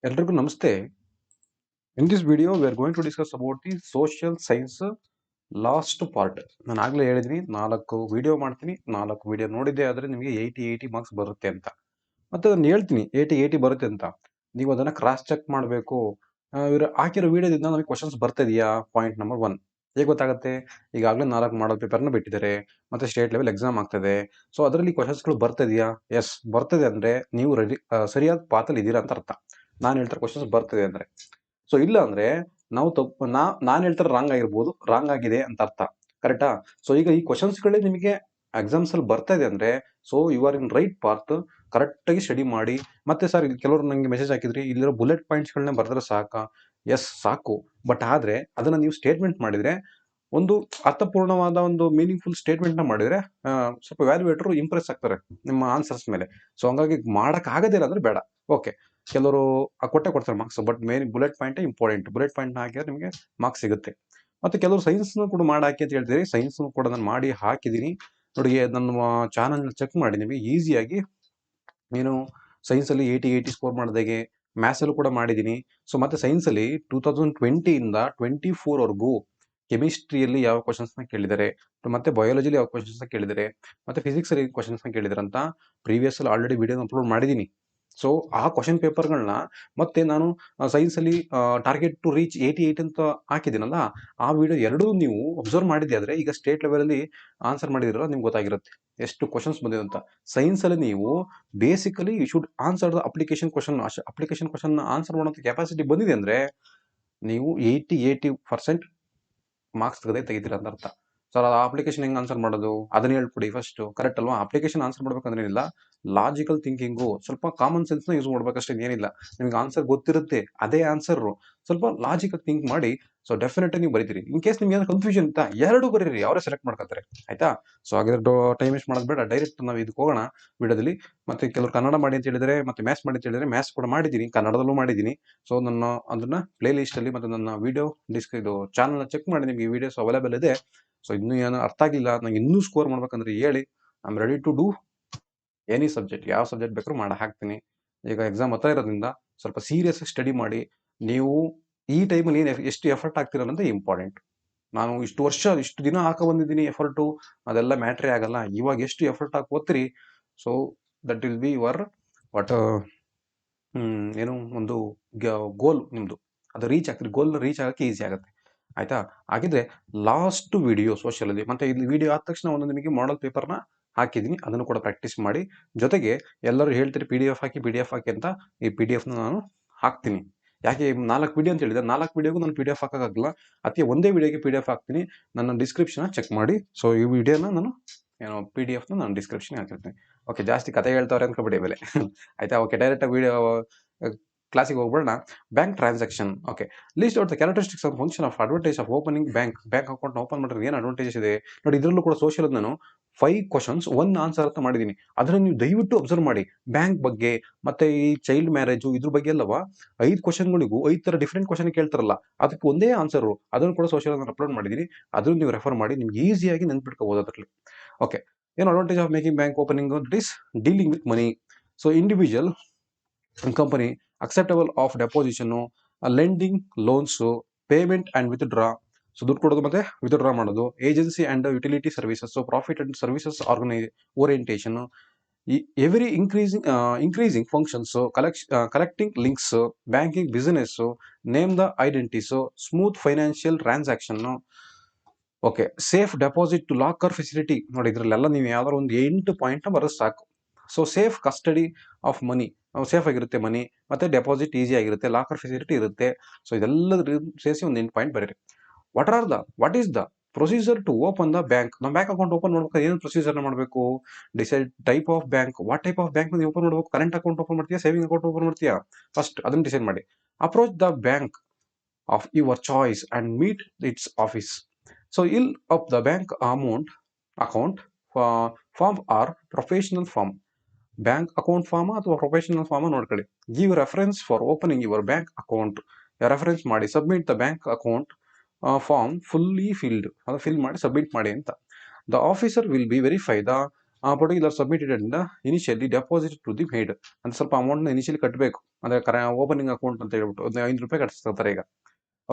ಎಲ್ರಿಗೂ ನಮಸ್ತೆ. In this video we are going to discuss about the social science last part. ನಾನು ಆಗ್ಲೇ ಹೇಳಿದೀನಿ 4 ವಿಡಿಯೋ ಮಾಡ್ತೀನಿ. 4 ವಿಡಿಯೋ ನೋಡಿದ್ದೆ ಆದ್ರೆ ನಿಮಗೆ 80 ಮಾರ್ಕ್ಸ್ ಬರುತ್ತೆ ಅಂತ. ಮತ್ತೆ ನಾನು ಹೇಳ್ತೀನಿ 80 ಬರುತ್ತೆ ಅಂತ. ನೀವು ಅದನ್ನ ಕ್ರಾಸ್ ಚೆಕ್ ಮಾಡಬೇಕು. ಇವರು ಹಾಕಿರೋ ವಿಡಿಯೋದಿಂದ ನಮಗೆ ಕ್ವಶನ್ಸ್ ಬರ್ತಿದೆಯಾ? ಪಾಯಿಂಟ್ ನಂಬರ್ 1 ಹೇಗೆ ಗೊತ್ತಾಗುತ್ತೆ? ಈಗಾಗಲೇ 4 ಮಾಡಲ್ ಪೇಪರ್ನ ಬಿಟ್ಟಿದ್ದಾರೆ. ಮತ್ತೆ ಸ್ಟೇಟ್ ಲೆವೆಲ್ ಎಕ್ಸಾಮ್ ಆಗ್ತದೆ. ಸೊ ಅದರಲ್ಲಿ ಕ್ವಶನ್ಸ್ಗಳು ಬರ್ತಿದೆಯಾ? ಎಸ್ ಬರ್ತದೆ ಅಂದ್ರೆ ನೀವು ಸರಿಯಾದ ಪಾತಲ್ಲಿ ಇದ್ದೀರಾ ಅಂತ ಅರ್ಥ. ನಾನು ಹೇಳ್ತಾರೆ ಕ್ವಶನ್ಸ್ ಬರ್ತದೆ ಅಂದ್ರೆ. ಸೊ ಇಲ್ಲ ಅಂದ್ರೆ ನಾವು ತಪ್ಪು ನಾನು ಹೇಳ್ತಾರೆ ರಾಂಗ್ ಆಗಿರ್ಬೋದು, ರಾಂಗ್ ಆಗಿದೆ ಅಂತ ಅರ್ಥ. ಕರೆಕ್ಟಾ? ಸೊ ಈಗ ಈ ಕ್ವಶನ್ಸ್ಗಳೇ ನಿಮಗೆ ಎಕ್ಸಾಮ್ಸ್ ಅಲ್ಲಿ ಬರ್ತಾ ಇದೆ ಅಂದ್ರೆ so you are in right path. Correct ಆಗಿ ಸ್ಟಡಿ ಮಾಡಿ. ಮತ್ತೆ ಸರ್ ಕೆಲವರು ನಂಗೆ ಮೆಸೇಜ್ ಹಾಕಿದ್ರಿ ಇಲ್ಲಿರೋ ಬುಲೆಟ್ ಪಾಯಿಂಟ್ಸ್ಗಳನ್ನ ಬರೆದ್ರೆ ಸಾಕಾ? ಎಸ್ ಸಾಕು. ಬಟ್ ಆದ್ರೆ ಅದನ್ನ ನೀವು ಸ್ಟೇಟ್ಮೆಂಟ್ ಮಾಡಿದ್ರೆ ಒಂದು ಅರ್ಥಪೂರ್ಣವಾದ ಒಂದು ಮೀನಿಂಗ್ಫುಲ್ ಸ್ಟೇಟ್ಮೆಂಟ್ ನ ಮಾಡಿದ್ರೆ ಸ್ವಲ್ಪ ವ್ಯಾಲ್ಯೂಯೇಟರ್ ಇಂಪ್ರೆಸ್ ಆಗ್ತಾರೆ ನಿಮ್ಮ ಆನ್ಸರ್ಸ್ ಮೇಲೆ. ಸೊ ಹಂಗಾಗಿ ಮಾಡಕ್ ಆಗದಿಲ್ಲ ಅಂದ್ರೆ ಬೇಡ. ಓಕೆ, ಕೆಲವರು ಕೊಡ್ತಾರೆ marks, but main bullet point important. Bullet point ಹಾಕಿದ್ರೆ ನಿಮಗೆ ಮಾರ್ಕ್ಸ್ ಸಿಗುತ್ತೆ. ಮತ್ತೆ ಕೆಲವರು ಸೈನ್ಸ್ ಕೂಡ ಮಾಡಿ ಹಾಕಿ ಅಂತ ಹೇಳ್ತೀರಿ. ಸೈನ್ಸ್ ಕೂಡ ನಾನು ಮಾಡಿ ಹಾಕಿದ್ದೀನಿ ನೋಡಿ. ನನ್ನ ಚಾನಲ್ ಚೆಕ್ ಮಾಡಿ ನಿಮಗೆ ಈಸಿಯಾಗಿ ನೀನು ಸೈನ್ಸ್ ಅಲ್ಲಿ 80 ಸ್ಕೋರ್ ಮಾಡಿದಾಗೆ ಮ್ಯಾಥ್ಸ್ ಅಲ್ಲೂ ಕೂಡ ಮಾಡಿದ್ದೀನಿ. ಸೊ ಮತ್ತೆ ಸೈನ್ಸ್ ಅಲ್ಲಿ 2020 ಇಂದ 24 ವರೆಗೂ ಕೆಮಿಸ್ಟ್ರಿಯಲ್ಲಿ ಯಾವ ಕ್ವಶನ್ಸ್ ನ ಕೇಳಿದ್ದಾರೆ, ಮತ್ತೆ ಬಯಾಲಜಿಲಿ ಯಾವ ಕ್ವಶನ್ಸ್ ನ ಕೇಳಿದ್ದಾರೆ, ಮತ್ತೆ ಫಿಸಿಕ್ಸ್ ಅಲ್ಲಿ ಕ್ವಶನ್ಸ್ ನ ಕೇಳಿದ್ದಾರೆ ಅಂತ ಪ್ರೀವಿಯಸ್ ಅಲ್ಲಿ ಆಲ್ರೆಡಿ ವಿಡಿಯೋ ಅಪ್ಲೋಡ್ ಮಾಡಿದ್ದೀನಿ. ಸೊ ಆ ಕ್ವಶನ್ ಪೇಪರ್ಗಳನ್ನ ಮತ್ತೆ ನಾನು ಸೈನ್ಸ್ ಅಲ್ಲಿ ಟಾರ್ಗೆಟ್ ಟು ರೀಚ್ 88 ಅಂತ ಹಾಕಿದ್ದೀನಲ್ಲ, ಆ ವಿಡಿಯೋ ಎರಡೂ ನೀವು ಅಬ್ಸರ್ವ್ ಮಾಡಿದ್ದೆ ಆದ್ರೆ ಈಗ ಸ್ಟೇಟ್ ಲೆವೆಲ್ ಅಲ್ಲಿ ಆನ್ಸರ್ ಮಾಡಿದಿರಲ್ಲ ನಿಮ್ಗೆ ಗೊತ್ತಾಗಿರುತ್ತೆ ಎಷ್ಟು ಕ್ವಶನ್ಸ್ ಬಂದಿದೆ ಅಂತ. ಸೈನ್ಸ್ ಅಲ್ಲಿ ನೀವು basically you should answer the application question answer ಮಾಡುವಂತ ಕೆಪಾಸಿಟಿ ಬಂದಿದೆ ಅಂದ್ರೆ ನೀವು 80% ಮಾರ್ಕ್ಸ್ ತೆಗಿತೀರ ಅಂತ ಅರ್ಥ. ಸರ್ ಆ ಅಪ್ಲಿಕೇಶನ್ ಹೆಂಗ್ ಆನ್ಸರ್ ಮಾಡೋದು ಅದನ್ನ ಹೇಳ್ಕೊಡಿ ಫಸ್ಟ್. ಕರೆಕ್ಟ್ ಅಲ್ವಾ? ಅಪ್ಲಿಕೇಶನ್ ಆನ್ಸರ್ ಮಾಡ್ಬೇಕಂದ್ರೆ ಏನಿಲ್ಲ, ಲಾಜಿಕಲ್ ಥಿಂಕಿಂಗು, ಸ್ವಲ್ಪ ಕಾಮನ್ ಸೆನ್ಸ್ ನ ಯೂಸ್ ಮಾಡ್ಬೇಕಷ್ಟೇ, ಏನಿಲ್ಲ. ನಿಮ್ಗೆ ಆನ್ಸರ್ ಗೊತ್ತಿರುತ್ತೆ, ಅದೇ ಆನ್ಸರ್ ಸ್ವಲ್ಪ ಲಾಜಿಕಲ್ ಥಿಂಕ್ ಮಾಡಿ. ಸೊ ಡೆಫಿನೆಟ್ ನೀವು ಬರೀತೀರಿ. ಇನ್ ಕೇಸ್ ನಿಮ್ಗೆ ಏನಾದ್ರು ಕನ್ಫ್ಯೂಷನ್ ಇತ್ತಾ, ಎರಡು ಬರೀರಿ, ಅವರೇ ಸೆಲೆಕ್ಟ್ ಮಾಡ್ಕೊತಾರೆ. ಆಯ್ತಾ? ಸೊ ಹಾಗಾದ್ರೆ ಟೈಮ್ ವೇಸ್ಟ್ ಮಾಡೋದು ಬೇಡ, ಡೈರೆಕ್ಟ್ ನಾವು ಇದಕ್ಕೆ ಹೋಗೋಣ ವಿಡಿಯೋದಲ್ಲಿ. ಮತ್ತೆ ಕೆಲವರು ಕನ್ನಡ ಮಾಡಿ ಅಂತ ಹೇಳಿದ್ರೆ, ಮತ್ತೆ ಮ್ಯಾಥ್ಸ್ ಮಾಡಿ ಅಂತ ಹೇಳಿದ್ರೆ ಮ್ಯಾಥ್ಸ್ ಕೂಡ ಮಾಡಿದ್ದೀನಿ, ಕನ್ನಡದಲ್ಲೂ ಮಾಡಿದ್ದೀನಿ. ಸೊ ನನ್ನ ಅದನ್ನ ಪ್ಲೇ ಲಿಸ್ಟ್ ಅಲ್ಲಿ ಮತ್ತೆ ನನ್ನ ವಿಡಿಯೋ ಇದು ಚಾನಲ್ ಚೆಕ್ ಮಾಡಿ, ನಿಮ್ಗೆ ಈ ವಿಡಿಯೋಸ್ ಅವೈಲೇಬಲ್ ಇದೆ. ಸೊ ಇನ್ನೂ ಏನೋ ಅರ್ಥ ಆಗಿಲ್ಲ, ನಂಗೆ ಇನ್ನೂ ಸ್ಕೋರ್ ಮಾಡ್ಬೇಕಂದ್ರೆ ಹೇಳಿ, I am ready to do any subject. ಯಾವ ಸಬ್ಜೆಕ್ಟ್ ಬೇಕಾದ್ರೂ ಮಾಡಿ ಹಾಕ್ತೀನಿ. ಈಗ ಎಕ್ಸಾಮ್ ಹತ್ರ ಇರೋದ್ರಿಂದ ಸ್ವಲ್ಪ ಸೀರಿಯಸ್ ಸ್ಟಡಿ ಮಾಡಿ. ನೀವು ಈ ಟೈಮಲ್ಲಿ ಎಷ್ಟು ಎಫರ್ಟ್ ಹಾಕ್ತೀರ ಅನ್ನೋದು ಇಂಪಾರ್ಟೆಂಟ್. ನಾನು ಇಷ್ಟು ದಿನ ಹಾಕ ಬಂದಿದ್ದೀನಿ ಎಫರ್ಟು, ಅದೆಲ್ಲ ಮ್ಯಾಟ್ರೇ ಆಗಲ್ಲ. ಇವಾಗ ಎಷ್ಟು ಎಫರ್ಟ್ ಹಾಕಿ ಓದ್ತೀರಿ, so that will be your what ಏನು ಒಂದು ಗೋಲ್ ನಿಮ್ದು. ಅದು ರೀಚ್ ಆಗ್ತೀರಿ, ಗೋಲ್ ರೀಚ್ ಆಗಕ್ಕೆ ಈಸಿ ಆಗುತ್ತೆ. ಆಯ್ತಾ? ಹಾಗಿದ್ರೆ ಲಾಸ್ಟ್ ವಿಡಿಯೋ ಸೋಷಿಯಲ್ ಅಲ್ಲಿ ಮತ್ತೆ ಇಲ್ಲಿ ವಿಡಿಯೋ ಆದ ತಕ್ಷಣ ಒಂದು ನಿಮಗೆ ಮಾಡಲ್ ಪೇಪರ್ನ ಹಾಕಿದ್ದೀನಿ, ಅದನ್ನು ಕೂಡ ಪ್ರಾಕ್ಟೀಸ್ ಮಾಡಿ. ಜೊತೆಗೆ ಎಲ್ಲರೂ ಹೇಳ್ತೀರಿ PDF ಹಾಕಿ ಅಂತ. ಈ PDF ನ ನಾನು ಹಾಕ್ತೀನಿ. ಯಾಕೆ 4 ವಿಡಿಯೋ ಅಂತ ಹೇಳಿದ್ರೆ 4 ವಿಡಿಯೋಗೂ ನಾನು PDF ಹಾಕೋಕ್ಕಾಗಲ್ಲ. ಅದಕ್ಕೆ ಒಂದೇ ವಿಡಿಯೋಗೆ PDF ಹಾಕ್ತೀನಿ. ನನ್ನ ಡಿಸ್ಕ್ರಿಪ್ಷನ್ ಚೆಕ್ ಮಾಡಿ. ಸೊ ಈ ವಿಡಿಯೋನ ನಾನು PDF ನ ನಾನು ಡಿಸ್ಕ್ರಿಪ್ಷನ್ ಹಾಕಿರ್ತೀನಿ. ಓಕೆ, ಜಾಸ್ತಿ ಕತೆ ಹೇಳ್ತಾವ್ರೆ ಅನ್ಕೋಬೇಡಿ ಮೇಲೆ. ಆಯ್ತಾ? ಓಕೆ, ಡೈರೆಕ್ಟ್ ವಿಡಿಯೋ ಕ್ಲಾಸಿಗೆ ಹೋಗ್ಬಿಡೋಣ. Bank transaction. Okay, list out the characteristics of function of advantage of opening bank account open ಮಾಡಿದ್ರೆ ಏನು ಅಡ್ವಾಂಟೇಜಸ್ ಇದೆ ನೋಡಿ. ಇದರಲ್ಲೂ ಕೂಡ ಸೋಷಿಯಲ್ ನಾನು 5 ಕ್ವಶನ್ಸ್ 1 ಆನ್ಸರ್ ಅಂತ ಮಾಡಿದ್ದೀನಿ. ಅದನ್ನ ನೀವು ದಯವಿಟ್ಟು ಅಬ್ಸರ್ವ್ ಮಾಡಿ. ಬ್ಯಾಂಕ್ ಬಗ್ಗೆ ಮತ್ತೆ ಈ ಚೈಲ್ಡ್ ಮ್ಯಾರೇಜ್ ಇದ್ರ ಬಗ್ಗೆ ಅಲ್ಲವಾ 5 ಕ್ವಶನ್ಗಳಿಗೂ 5 ತರ ಡಿಫ್ರೆಂಟ್ ಕ್ವಶನ್ ಕೇಳ್ತಾರಲ್ಲ, ಅದಕ್ಕೆ ಒಂದೇ ಆನ್ಸರ್. ಅದನ್ನು ಕೂಡ ಸೋಷಿಯಲ್ ನಾನು ಅಪ್ಲೋಡ್ ಮಾಡಿದ್ದೀನಿ. ಅದನ್ನು ನೀವು ರೆಫರ್ ಮಾಡಿ, ನಿಮ್ಗೆ ಈಸಿಯಾಗಿ ನೆನ್ಪಿಟ್ಕೋಬಹುದು ಅದರಲ್ಲಿ. ಓಕೆ, ಏನು advantage of making bank opening? That is dealing with money. So individual company acceptable of deposition, lending, loans, payment and withdraw. So ದುಡ್ಡು ಕೊಡೋದು ಮತ್ತೆ ವಿತ್ಡ್ರಾ ಮಾಡೋದು. Agency and utility services, profit and services orientation, every increasing functions, collecting links, banking business, name the identities, smooth financial transaction. Okay, safe deposit to locker facility. ನೋಡಿ ಇದ್ರಲ್ಲೆಲ್ಲ ನೀವು ಯಾವ್ದಾದ್ರು ಒಂದು 8 point ಬರೋದು ಸಾಕು. So safe custody of money, safe ಆಗಿರುತ್ತೆ money, ಮತ್ತೆ deposit easy ಆಗಿರುತ್ತೆ, ಲಾಕರ್ ಫೆಸಿಲಿಟಿ ಇರುತ್ತೆ. ಸೊ ಇದೆಲ್ಲ ಸೇರಿಸಿ ಒಂದು 8 ಪಾಯಿಂಟ್ ಬರೀರಿ. What is the procedure to open the bank? ನಾವು ಬ್ಯಾಂಕ್ ಅಕೌಂಟ್ ಓಪನ್ ಮಾಡ್ಬೇಕಾದ್ರೆ ಏನು ಪ್ರೊಸೀಜರ್ ಮಾಡಬೇಕು? Decide type of bank. What type of bank ನೀವು ಓಪನ್ ಮಾಡಬೇಕು? ಕರೆಂಟ್ ಅಕೌಂಟ್ ಓಪನ್ ಮಾಡ್ತೀಯಾ, ಸೇವಿಂಗ್ ಅಕೌಂಟ್ ಓಪನ್ ಮಾಡ್ತೀಯಾ? ಫಸ್ಟ್ ಅದನ್ನ ಡಿಸೈಡ್ ಮಾಡಿ. Approach the bank of your choice and meet its office. So ಇಲ್ of the bank account form or professional form. Bank account form ಅಥವಾ professional form ನೋಡ್ಕೊಳ್ಳಿ. Give reference for opening your bank account. Reference ಮಾಡಿ. Submit the bank account form fully filled. ಅದು fill ಮಾಡಿ submit ಮಾಡಿ ಅಂತ. The officer will be verify the particular submitted and initially deposit to the made ಅಂತ ಸ್ವಲ್ಪ ಅಮೌಂಟ್ನ initially ಕಟ್ಟಬೇಕು, ಅಂದರೆ ಓಪನಿಂಗ್ ಅಕೌಂಟ್ ಅಂತ ಹೇಳ್ಬಿಟ್ಟು ಒಂದು 5 ರೂಪಾಯಿ ಕಟ್ಟಿಸ್ತಾರೆ ಈಗ.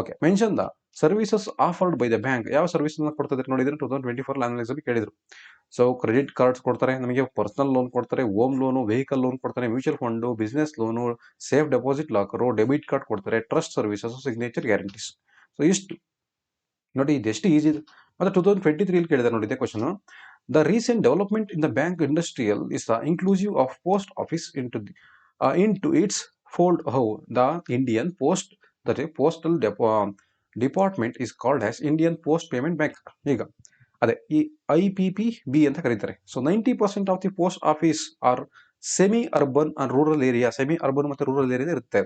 Okay, mention the services offered by the bank. ಯಾವ ಸರ್ವಿಸ್ ಕೊಡ್ತಿದ್ರೆ ನೋಡಿದ್ರೆ 2024 ಅನಾಲಿಸಿಸ್ ಅಲ್ಲಿ ಕೇಳಿದ್ರು. ಸೊ ಕ್ರೆಡಿಟ್ ಕಾರ್ಡ್ಸ್ ಕೊಡ್ತಾರೆ, ನಮಗೆ ಪರ್ಸನಲ್ ಲೋನ್ ಕೊಡ್ತಾರೆ, ಹೋಮ್ ಲೋನು, ವೆಹಿಕಲ್ ಲೋನ್ ಕೊಡ್ತಾರೆ, mutual fund, business loan, safe deposit locker, debit card ಕೊಡ್ತಾರೆ, trust services, signature guarantees. So ಇಷ್ಟು ನೋಡಿ, ಇದೆಷ್ಟು ಈಸಿ ಇದೆ. ಮತ್ತೆ 2023 ಕೇಳಿದೆ ನೋಡಿ ಇದೇ question. The recent development in the bank industrial is the inclusive of post office into its fold. How the Indian Post, that is postal department is called as Indian post payment bank. ಈಗ ಅದೇ ಈ IPPB ಅಂತ ಕರೀತಾರೆ. So 90% of the post office are semi urban and rural area. Semi urban ಮತ್ತೆ rural area ಇರುತ್ತೆ.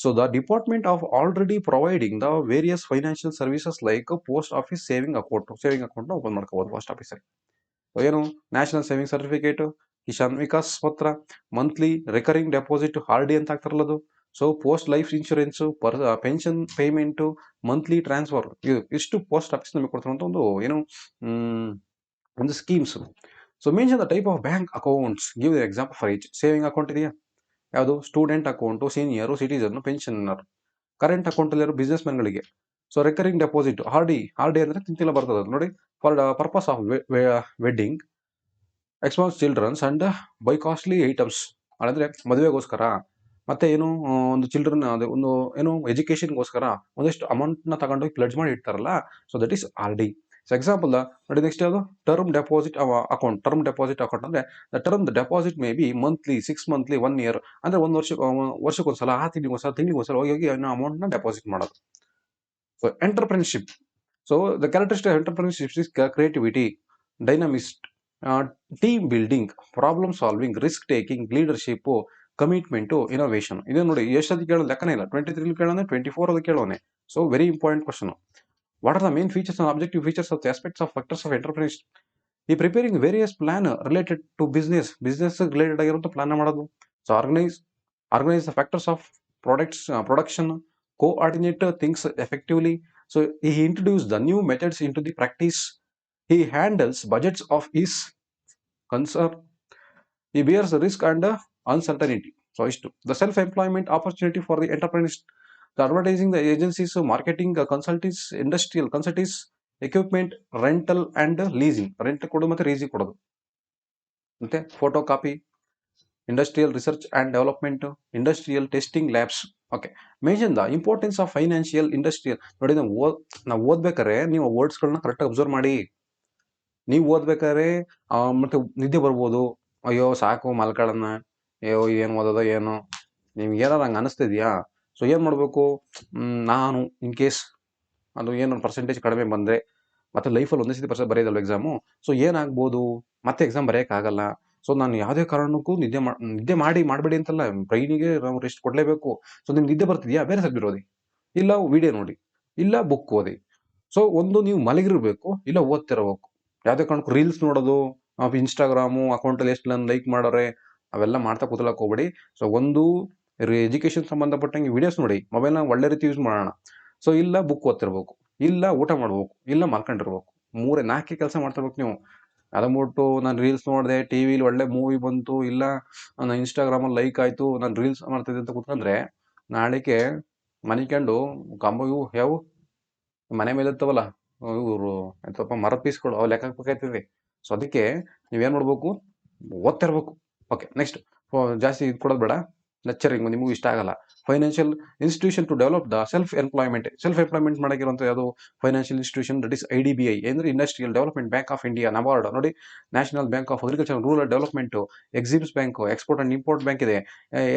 So the department of already providing the various financial services like post office saving account open ಮಾಡ್ಕೋಬಹುದು post ಆಫೀಸಲ್ಲಿ. ಏನು national saving certificate, Kisan Vikas Patra, monthly recurring deposit, RD ಅಂತ ಆಗ್ತಾರಲ್ಲ ಅದು. So post life insurance, pension payment, monthly transfer, ಇಷ್ಟು post office ನಮಗೆ ಕೊಡ್ತಾರಂತ ಒಂದು schemes. So mention the type of bank accounts, give example for each. Saving account ಇದೆಯಾ, ಯಾವುದು student account, senior, citizen, pensioner. Current account ಅಲ್ಲಿ business ಮ್ಯಾನ್ಗಳಿಗೆ. So recurring deposit, RD ಅಂದ್ರೆ ತಿಂತಿಲ್ಲ ಬರ್ತದೆ ನೋಡಿ, for purpose of wedding, expense children's and buy costly items, ಅಂದ್ರೆ ಮದುವೆಗೋಸ್ಕರ, ಮತ್ತೆ ಏನು ಒಂದು ಚಿಲ್ಡ್ರನ್ ಒಂದು ಏನು ಎಜುಕೇಶನ್ಗೋಸ್ಕರ ಒಂದಿಷ್ಟು ಅಮೌಂಟ್ನ ತಗೊಂಡೋಗಿ ಪ್ಲೆಡ್ಜ್ ಮಾಡಿ ಇಡ್ತಾರಲ್ಲ, so that is RD. So example ನೋಡಿ, ನೆಕ್ಸ್ಟ್ ಯಾವುದು term deposit account. Term deposit account ಅಂದ್ರೆ the deposit may be monthly, 6 monthly, 1 year, ಅಂದ್ರೆ ವರ್ಷಕ್ಕೊಂದ್ಸಲ, 6 ತಿಂಗಳಿಗೊಂದ್ಸಲ, ತಿಂಗಳಿಗೊಂದ್ಸಲ ಹೋಗಿ ಅಮೌಂಟ್ನ ಡೆಪಾಸಿಟ್ ಮಾಡೋದು. So entrepreneurship. So the characteristic of entrepreneurship is creativity, dynamism, team building, problem solving, risk taking, leadership, commitment, innovation. ಇದು ನೋಡಿ ಎಷ್ಟೊಂದು ಕೇಳೋ ಲೆಕ್ಕನೇ ಇಲ್ಲ. 23 ಕೇಳೋನೆ, 24 ಅದು ಕೇಳೋನೆ. So very important question. What are the main features and objective features of the aspects of factors of entrepreneurship? He preparing various plan related to business related ಆಗಿರುವಂತ ಪ್ಲಾನ್ ಮಾಡೋದು. So organise the factors of production, coordinate things effectively. So he introduced the new methods into the practice. He handles budgets of his concern. He bears risk and uncertainty. So istu the self-employment opportunity for the entrepreneurs, the advertising, the agencies, marketing, consultants, industrial consultants, equipment rental and leasing. Rent kodu ಮತ್ತೆ leasing kododu, ಮತ್ತೆ photocopy, industrial research and development, industrial testing labs. Okay, mention the importance of financial industrial. ನೋಡಿ, ನಾವು ಓದ್ಬೇಕಾದ್ರೆ ನೀವು ವರ್ಡ್ಸ್ಗಳನ್ನ ಕರೆಕ್ಟಾಗಿ observe ಮಾಡಿ. ನೀವು ಓದ್ಬೇಕಾದ್ರೆ ಮತ್ತೆ ನಿದ್ದೆ ಬರ್ಬೋದು, ಅಯ್ಯೋ ಸಾಕು ಮಲ್ಕೊಳ್ಳೋಣ, ಅಯ್ಯೋ ಏನು ಓದೋದೋ ಏನೋ, ನಿಮ್ಗೆ ಏನಾರು ಹಂಗೆ ಅನಿಸ್ತಿದ್ಯಾ? ಸೊ ಏನು ಮಾಡಬೇಕು, ನಾನು ಇನ್ ಕೇಸ್ ಅದು ಏನು ಪರ್ಸೆಂಟೇಜ್ ಕಡಿಮೆ ಬಂದರೆ, ಮತ್ತೆ ಲೈಫಲ್ಲಿ ಒಂದೇ ಸತಿ ಬರೆಯೋದಲ್ವ ಎಕ್ಸಾಮು, ಸೊ ಏನಾಗ್ಬೋದು, ಮತ್ತೆ ಎಕ್ಸಾಮ್ ಬರೆಯೋಕ್ಕಾಗಲ್ಲ. ಸೊ ನಾನು ಯಾವುದೇ ಕಾರಣಕ್ಕೂ ನಿದ್ದೆ ಮಾಡಬೇಡಿ ಅಂತಲ್ಲ, ಬ್ರೈನಿಗೆ ನಾವು ರೆಸ್ಟ್ ಕೊಡಲೇಬೇಕು. ಸೊ ನಿಮ್ಗೆ ನಿದ್ದೆ ಬರ್ತಿದ್ಯಾ, ಬೇರೆ ಸಬ್ಜೆಕ್ಟ್ ಓದಿ, ಇಲ್ಲ ವಿಡಿಯೋ ನೋಡಿ, ಇಲ್ಲ ಬುಕ್ ಓದಿ. ಸೊ ಒಂದು ನೀವು ಮಲಗಿರ್ಬೇಕು, ಇಲ್ಲ ಓದ್ತಿರಬೇಕು. ಯಾವುದೇ ಕಾರಣಕ್ಕೂ ರೀಲ್ಸ್ ನೋಡೋದು, ಇನ್ಸ್ಟಾಗ್ರಾಮು ಅಕೌಂಟಲ್ಲಿ ಎಷ್ಟು ನಾನು ಲೈಕ್ ಮಾಡೋರೆ, ಅವೆಲ್ಲ ಮಾಡ್ತಾ ಕೂತ್ಲಕ್ಕೆ ಹೋಗ್ಬೇಡಿ. ಸೊ ಒಂದು ಎಜುಕೇಶನ್ ಸಂಬಂಧಪಟ್ಟಂಗೆ ವಿಡಿಯೋಸ್ ನೋಡಿ, ಮೊಬೈಲ್ನ ಒಳ್ಳೆ ರೀತಿ ಯೂಸ್ ಮಾಡೋಣ. ಸೊ ಇಲ್ಲ ಬುಕ್ ಓದ್ತಿರ್ಬೇಕು, ಇಲ್ಲ ಊಟ ಮಾಡ್ಬೇಕು, ಇಲ್ಲ ಮಲ್ಕೊಂಡಿರ್ಬೇಕು. 4 ಕೆಲಸ ಮಾಡ್ತಿರ್ಬೇಕು ನೀವು. ಅದನ್ಬಿಟ್ಟು ನಾನು ರೀಲ್ಸ್ ನೋಡಿದೆ, ಟಿವಿಲಿ ಒಳ್ಳೆ ಮೂವಿ ಬಂತು, ಇಲ್ಲ ನಾನು ಇನ್ಸ್ಟಾಗ್ರಾಮಲ್ಲಿ ಲೈಕ್ ಆಯಿತು, ನಾನು ರೀಲ್ಸ್ ಮಾಡ್ತಿದ್ದೆ ಅಂತ ಕೂತ್ಕೊಂಡ್ರೆ, ನಾಳೆಗೆ ಮನಿಕೊಂಡು ಇವು ಯಾವ ಮನೆ ಮೇಲೆ ಇರ್ತವಲ್ಲ ಇವರು ಎಂತಪ್ಪ ಮರದ ಪೀಸ್ಗಳು, ಅವು ಲೆಕ್ಕ ಹಾಕ್ಬೇಕಾಯ್ತದೆ. ಸೊ ಅದಕ್ಕೆ ನೀವೇನು ಮಾಡ್ಬೇಕು, ಓದ್ತಿರ್ಬೇಕು. ಓಕೆ, ನೆಕ್ಸ್ಟ್ ಜಾಸ್ತಿ ಇದು ಕೊಡೋದು ಬೇಡ, ಲೆಕ್ಚರಿಂಗ್ ನಿಮಗೂ ಇಷ್ಟ ಆಗಲ್ಲ. Financial institution to develop the self employment ಮಾಡಾಗಿರುವಂಥ ಯಾವುದು financial institution, that is IDBI ಅಂದರೆ industrial development bank of India. NABARD ನೋಡಿ, national bank of agriculture rural development, EXIMs bank, export and import bank ಇದೆ,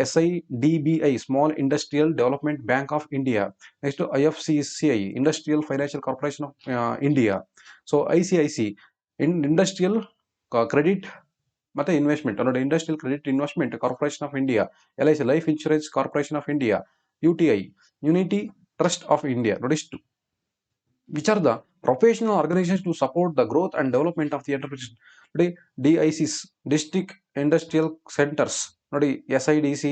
SIDBI small industrial development bank of India. Next IFCCI industrial financial corporation of India. So ICIC industrial credit ಮತ್ತೆ investment ನೋಡಿ, industrial credit investment corporation of India. LIC life insurance corporation of India. UTI unity trust of India. ನೋಡಿ ಇಷ್ಟು. Which are the professional organisation to support the growth and development of the enterprises? ನೋಡಿ, DICs district industrial centres. ನೋಡಿ, SIDC,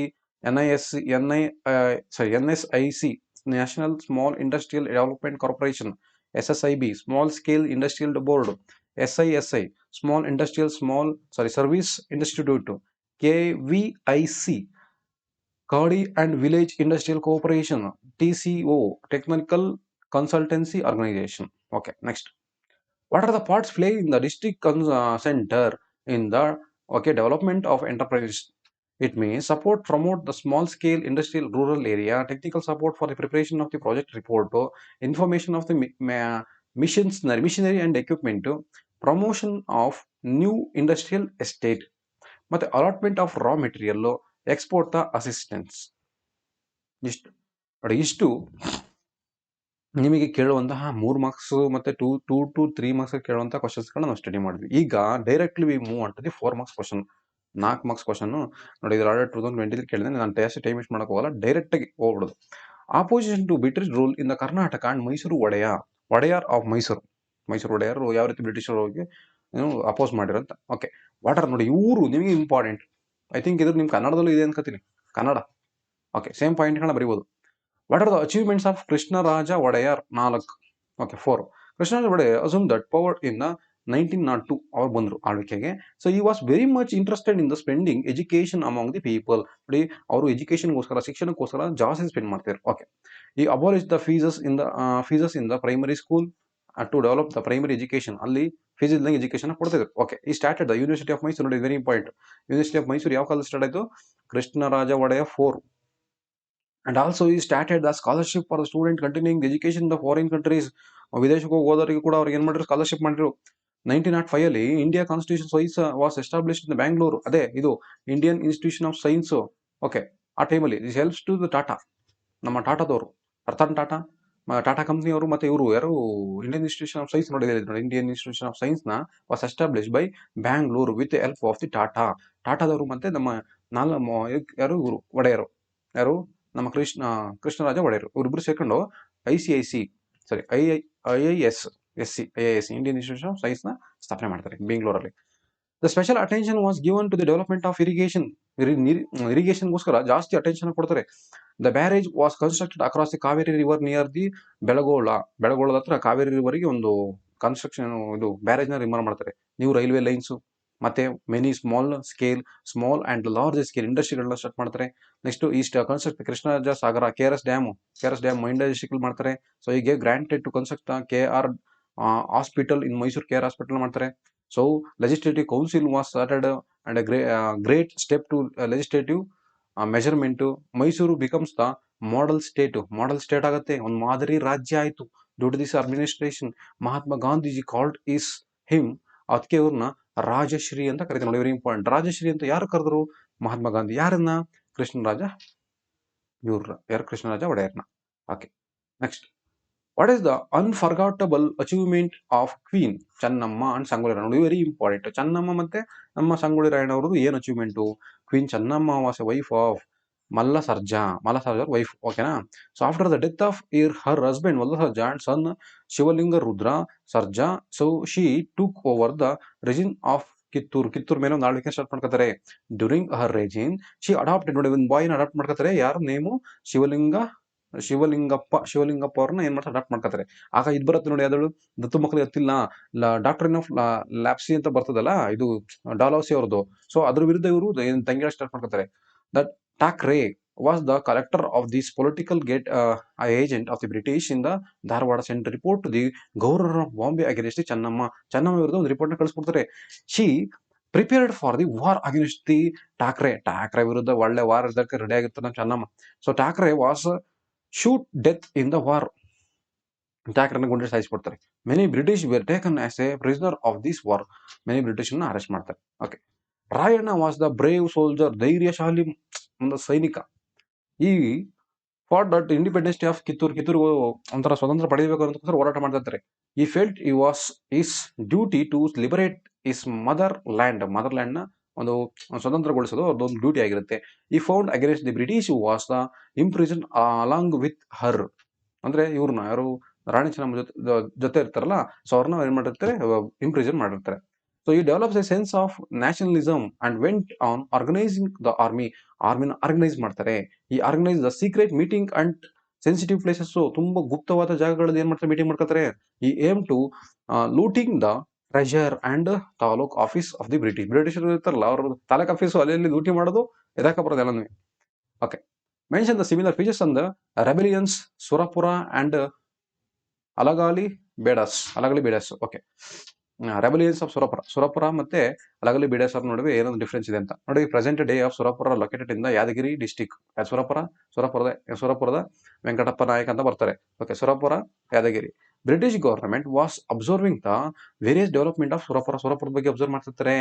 NSIC national small industrial development corporation, SSIB small scale industrial board, SISI, Service Institute, KVIC, Kadi and Village Industrial Corporation, TCO, Technical Consultancy Organization. Okay, next. What are the parts play in the district center in the development of enterprise? It means support, promote the small scale industrial rural area, technical support for the preparation of the project report, information of the machinery and equipment, promotion of new industrial estate, ಮತ್ತೆ allotment of raw material, export the assistance. ಇಷ್ಟು ನೋಡಿ, ಇಷ್ಟು ನಿಮಗೆ ಕೇಳುವಂತಹ 3 marks ಮತ್ತೆ 2 to 3 marks ಕೇಳುವಂತಹ ಕ್ವಶನ್ಸ್ಗಳನ್ನ ನಾವು study ಮಾಡಿದ್ವಿ. ಈಗ directly we move on to the 4 marks question. 4 marks question ನೋಡಿ, ಇದು 2023 ಕೇಳಿದ್ರೆ ನಾನು ಟೈಮ್ ವೇಸ್ಟ್ ಮಾಡಕ್ ಹೋಗಲ್ಲ, ಡೈರೆಕ್ಟ್ ಆಗಿ ಹೋಗ್ಬಿಡೋದು. Opposition to British rule in the Karnataka and Mysuru Wodeyar of Mysuru Wodeyar ಯಾವ ರೀತಿ ಬ್ರಿಟಿಷರು ಹೋಗಿ ಅಪೋಸ್ ಮಾಡಿರಂತ. ಓಕೆ, ವಾಟ್ ಆರ್ ನೋಡಿ, ಇವರು ನಿಮಗೆ ಇಂಪಾರ್ಟೆಂಟ್. ಐ ಥಿಂಕ್ ಇದು ನಿಮ್ ಕನ್ನಡದಲ್ಲೂ ಇದೆ ಅನ್ಕೋತೀನಿ, ಕನ್ನಡ. ಓಕೆ, ಸೇಮ್ ಪಾಯಿಂಟ್ಗಳನ್ನ ಬರೀಬಹುದು. What are the achievements of Krishnaraja Wodeyar? 4. Okay, 4. Krishnaraja Wodeyar assume that power in 1902 ಅವ್ರು ಬಂದ್ರು ಆಳ್ವಿಕೆಗೆ. So he was very much interested in the spending education among the people. ನೋಡಿ, ಅವರು ಎಜುಕೇಶನ್ಗೋಸ್ಕರ, ಶಿಕ್ಷಣಕ್ಕೋಸ್ಕರ ಜಾಸ್ತಿ ಸ್ಪೆಂಡ್ ಮಾಡ್ತಾರೆ. Okay, he abolish the fees in the primary school to develop the primary education. ಅಲ್ಲಿ ಫೀಸ್ ಇಲ್ದಂಗೆ ಎಜುಕೇಶನ್ ಕೊಡ್ತಿದ್ರು. ಓಕೆ, ಈ started the university of Mysuru. ನೋಡಿ, very important. University of Mysuru ಯಾವ ಕಾಲದಲ್ಲಿ ಸ್ಟಾರ್ಟ್ ಆಯಿತು? Krishnaraja Wodeyar 4. And also he started the scholarship for the student continuing education in the foreign countries. ವಿದೇಶಕ್ಕೆ ಹೋಗೋದವರಿಗೆ ಕೂಡ ಅವ್ರಿಗೆ ಏನ್ ಮಾಡಿದ್ರು? ಸ್ಕಾಲರ್ಶಿಪ್ ಮಾಡಿದ್ರು. 1905 ಅಲ್ಲಿ India constitution science was established in Bangalore. ಅದೇ ಇದು Indian institution of science. Okay, ಆ ಟೈಮಲ್ಲಿ this helps to the Tata, ನಮ್ಮ ಟಾಟಾದವರು, ರತನ್ ಟಾಟಾ ಕಂಪ್ನಿಯವರು. ಮತ್ತೆ ಇವರು ಯಾರು? ಇಂಡಿಯನ್ ಇನ್ಸ್ಟಿಟ್ಯೂಷನ್ ಆಫ್ ಸೈನ್ಸ್ ನೋಡಿ, ಇಂಡಿಯನ್ ಇನ್ಸ್ಟಿಟ್ಯೂಷನ್ ಆಫ್ ಸೈನ್ಸ್ ನ was establish by Bangalore with help of the ಟಾಟಾದವರು. ಮತ್ತೆ ನಮ್ಮ ಯಾರು? ಇವರು ಒಡೆಯರು, ಯಾರು? ನಮ್ಮ ಕೃಷ್ಣರಾಜ ಒಡೆಯರು. ಇವರಿಬ್ರು ಸೇರ್ಕೊಂಡು IIS Indian institution of science ನ ಸ್ಥಾಪನೆ ಮಾಡ್ತಾರೆ ಬೆಂಗಳೂರಲ್ಲಿ. The special attention was given to the development of ಇರಿಗೇಷನ್ಗೋಸ್ಕರ ಜಾಸ್ತಿ ಅಟೆನ್ಷನ್ ಕೊಡ್ತಾರೆ. The barrage was constructed across the Kaveri river near the ಬೆಳಗೋಳದ ಹತ್ರ ಕಾವೇರಿ ರಿವರ್ಗೆ ಒಂದು ಕನ್ಸ್ಟ್ರಕ್ಷನ್, ಇದು ಬ್ಯಾರೇಜ್ ನ ನಿರ್ಮಾಣ ಮಾಡ್ತಾರೆ. ನೀವು ರೈಲ್ವೆ ಲೈನ್ಸ್ ಮತ್ತೆ many small and large scale ಇಂಡಸ್ಟ್ರಿಗಳನ್ನ ಸ್ಟಾರ್ಟ್ ಮಾಡ್ತಾರೆ. Next east construct Krishnaraja Sagara, KRS dam Mandya district ಮಾಡ್ತಾರೆ. ಸೊ ಈಗ granted to construct KR hospital in Mysuru, KR hospital ಮಾಡ್ತಾರೆ. So legislative council was started and great step to legislative measurement. Mysuru becomes the model state ಆಗುತ್ತೆ, ಒಂದು ಮಾದರಿ ರಾಜ್ಯ ಆಯ್ತು. Due to this administration Mahatma Gandhiji called is him, ಅದಕ್ಕೆ ಇವ್ರನ್ನ ರಾಜಶ್ರೀ ಅಂತ ಕರೀತಾರೆ. ನೋಡಿ, ವೆರಿ ಇಂಪಾರ್ಟೆಂಟ್. ರಾಜಶ್ರೀ ಅಂತ ಯಾರು ಕರೆದ್ರು? ಮಹಾತ್ಮ ಗಾಂಧಿ. ಯಾರನ್ನ? ಕೃಷ್ಣರಾಜ ಒಡೆಯರ್ನ. Okay, next. What is the unforgettable achievement of queen Chennamma and Sangolli Rayanna? ನೋಡಿ, ವೆರಿ ಇಂಪಾರ್ಟೆಂಟ್. ಚೆನ್ನಮ್ಮ ಮತ್ತೆ ನಮ್ಮ ಸಂಗೊಳ್ಳಿ ರಾಯಣ್ಣ ಅವ್ರದ್ದು ಏನು achievement? Queen Chennamma was a wife of Malla Sarja wife. ಓಕೆನಾ? So after the death of her husband Malla Sarja and son Shivalinga Rudra Sarja, so she took over the reign of Kittur ಮೇಲೆ ಒಂದು ಆಳ್ವಿಕೆ start ಮಾಡ್ಕೊತಾರೆ. During her reign she adopted, ನೋಡಿ, ಒಂದು ಬಾಯ್ನ ಅಡಾಪ್ಟ್ ಮಾಡ್ಕೊತಾರೆ. ಯಾರು? ನೇಮು ಶಿವಲಿಂಗಪ್ಪ ಅವ್ರನ್ನ ಏನ್ ಮಾಡ್ತಾರೆ? ಅಡಾಪ್ಟ್ ಮಾಡ್ಕೊತಾರೆ. ಆಗ ಇದು ಬರುತ್ತೆ ನೋಡಿ, ಅದಳು ದತ್ತು ಮಕ್ಕಳಿಗೆ ಗೊತ್ತಿಲ್ಲ, ಡಾಕ್ಟ್ರಿನ್ ಆಫ್ ಲ್ಯಾಪ್ಸಿ ಅಂತ ಬರ್ತದಲ್ಲ, ಇದು ಡಾಲೌಸಿ ಅವ್ರದ್ದು. ಸೊ ಅದ್ರ ವಿರುದ್ಧ ಇವರು ತಂಗಿಳ ಸ್ಟಾರ್ಟ್ ಮಾಡ್ಕೊತಾರೆ. That Thackeray was the collector of this political agent of the British in the Dharwad, sent a report to the governor of Bombay against Chennamma ವಿರುದ್ಧ ಒಂದು ರಿಪೋರ್ಟ್ ನ ಕಳಿಸ್ಕೊಡ್ತಾರೆ. She prepared for the war against the Thackeray ವಿರುದ್ಧ ಒಳ್ಳೆ war ಇದ್ದಕ್ಕೆ ready ಆಗಿರ್ತಾರೆ Chennamma. So Thackeray was shoot death in the war. ಠಾಕ್ರೆನ ಗುಂಡಿ ಸಾಯಿಸ್ಬಿಡ್ತಾರೆ. Many British were taken as a prisoner of this war, many British ನ ಅರೆಸ್ಟ್ ಮಾಡ್ತಾರೆ. Okay, Rayanna was the brave soldier, ಧೈರ್ಯಶಾಲಿ ಒಂದು ಸೈನಿಕ. He fought that independence day of Kittur ಒಂಥರ ಸ್ವತಂತ್ರ ಪಡೆಯಬೇಕು ಅಂತ ಹೋರಾಟ ಮಾಡ್ತಾ ಇರ್ತಾರೆ. He felt his duty to liberate his motherland ನ ಒಂದು ಸ್ವತಂತ್ರಗೊಳಿಸೋದು ಅವ್ರದ್ದೊಂದು ಡ್ಯೂಟಿ ಆಗಿರುತ್ತೆ. He found against the British was the imprison along with her, ಅಂದ್ರೆ ಇವ್ರನ್ನ ಯಾರು? ರಾಣಿ ಚೆನ್ನಮ್ಮ ಜೊತೆ ಇರ್ತಾರಲ್ಲ, ಸೊ ಅವ್ರನ್ನ ಏನ್ ಮಾಡಿರ್ತಾರೆ? ಇಂಪ್ರಿಸನ್ ಮಾಡಿರ್ತಾರೆ. So he develops a sense of nationalism and went on organizing the ಆರ್ಮಿನ ಆರ್ಗನೈಸ್ ಮಾಡ್ತಾರೆ. ಈ organize the secret meeting and sensitive places, ತುಂಬಾ ಗುಪ್ತವಾದ ಜಾಗಗಳಲ್ಲಿ ಏನ್ ಮಾಡ್ತಾರೆ? ಮೀಟಿಂಗ್ ಮಾಡ್ಕೊತಾರೆ. ಈ aim to looting the treasure and taluk office of the ಬ್ರಿಟಿಷರು ಇರ್ತಾರಲ್ಲ ಅವ್ರ ತಾಲೂಕ್ ಆಫೀಸು ಅಲ್ಲಿ ಡ್ಯೂಟಿ ಮಾಡೋದು ಇದಕ್ಕೆ ಬರೋದು ಎಲ್ಲ. Okay, mention the similar features and rebellions Surapura and Halagali Bedas. Okay, rebellions of Surapura ಮತ್ತೆ ಅಲಗಲಿ ಬೇಡಸ್ ಅವ್ರ ನಡುವೆ ಏನೊಂದು ಡಿಫ್ರೆನ್ಸ್ ಇದೆ ಅಂತ ನೋಡಿ. Present day of Surapura located in the Yadgir district. ಸುರಪುರದ ವೆಂಕಟಪ್ಪ ನಾಯಕ್ ಅಂತ ಬರ್ತಾರೆ. Okay, Surapura Yadgir. British government was observing the various development of ಸುರಪುರದ ಬಗ್ಗೆ ಅಬ್ಸರ್ವ್ ಮಾಡ್ತಿರ್ತಾರೆ.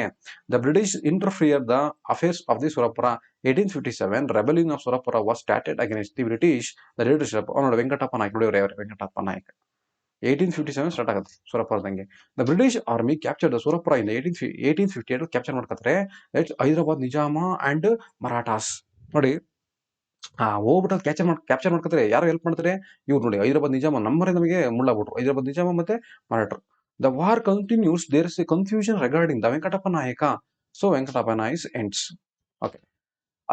The British interfere the affairs of the Surapura. 1857 rebellion of Surapura was started against the British. The leadership ನೋಡಿ ವೆಂಕಟಪ್ಪ ನಾಯಕ್ ನೋಡಿ Venkatappa Nayak 1857 start ಆಗುತ್ತೆ ಸುರಪುರದಂಗೆ. The British army capture the Surapura ಇಂದ 1858 capture ಮಾಡ್ಕೊತಾರೆ Hyderabad Nizam and Marathas. ನೋಡಿ ಹೋಗ್ಬಿಟ್ಟು ಕ್ಯಾಪ್ಚರ್ ಮಾಡ್ಕೊತಾರೆ. ಯಾರು ಹೆಲ್ಪ್ ಮಾಡ್ತಾರೆ? ಇವ್ರು ನೋಡಿ, ಹೈದರಾಬಾದ್ ನಿಜಾಮ ನಮ್ಮರೇ ನಮಗೆ ಮುಳ್ಳಾಗ್ಬಿಟ್ರು. ಹೈದರಾಬಾದ್ ನಿಜಾಮ ಮತ್ತೆ ಮರಾಠರು. The war continues, there is a confusion regarding the Venkatappa Nayaka. So Venkatappa Nayak's ends. Okay,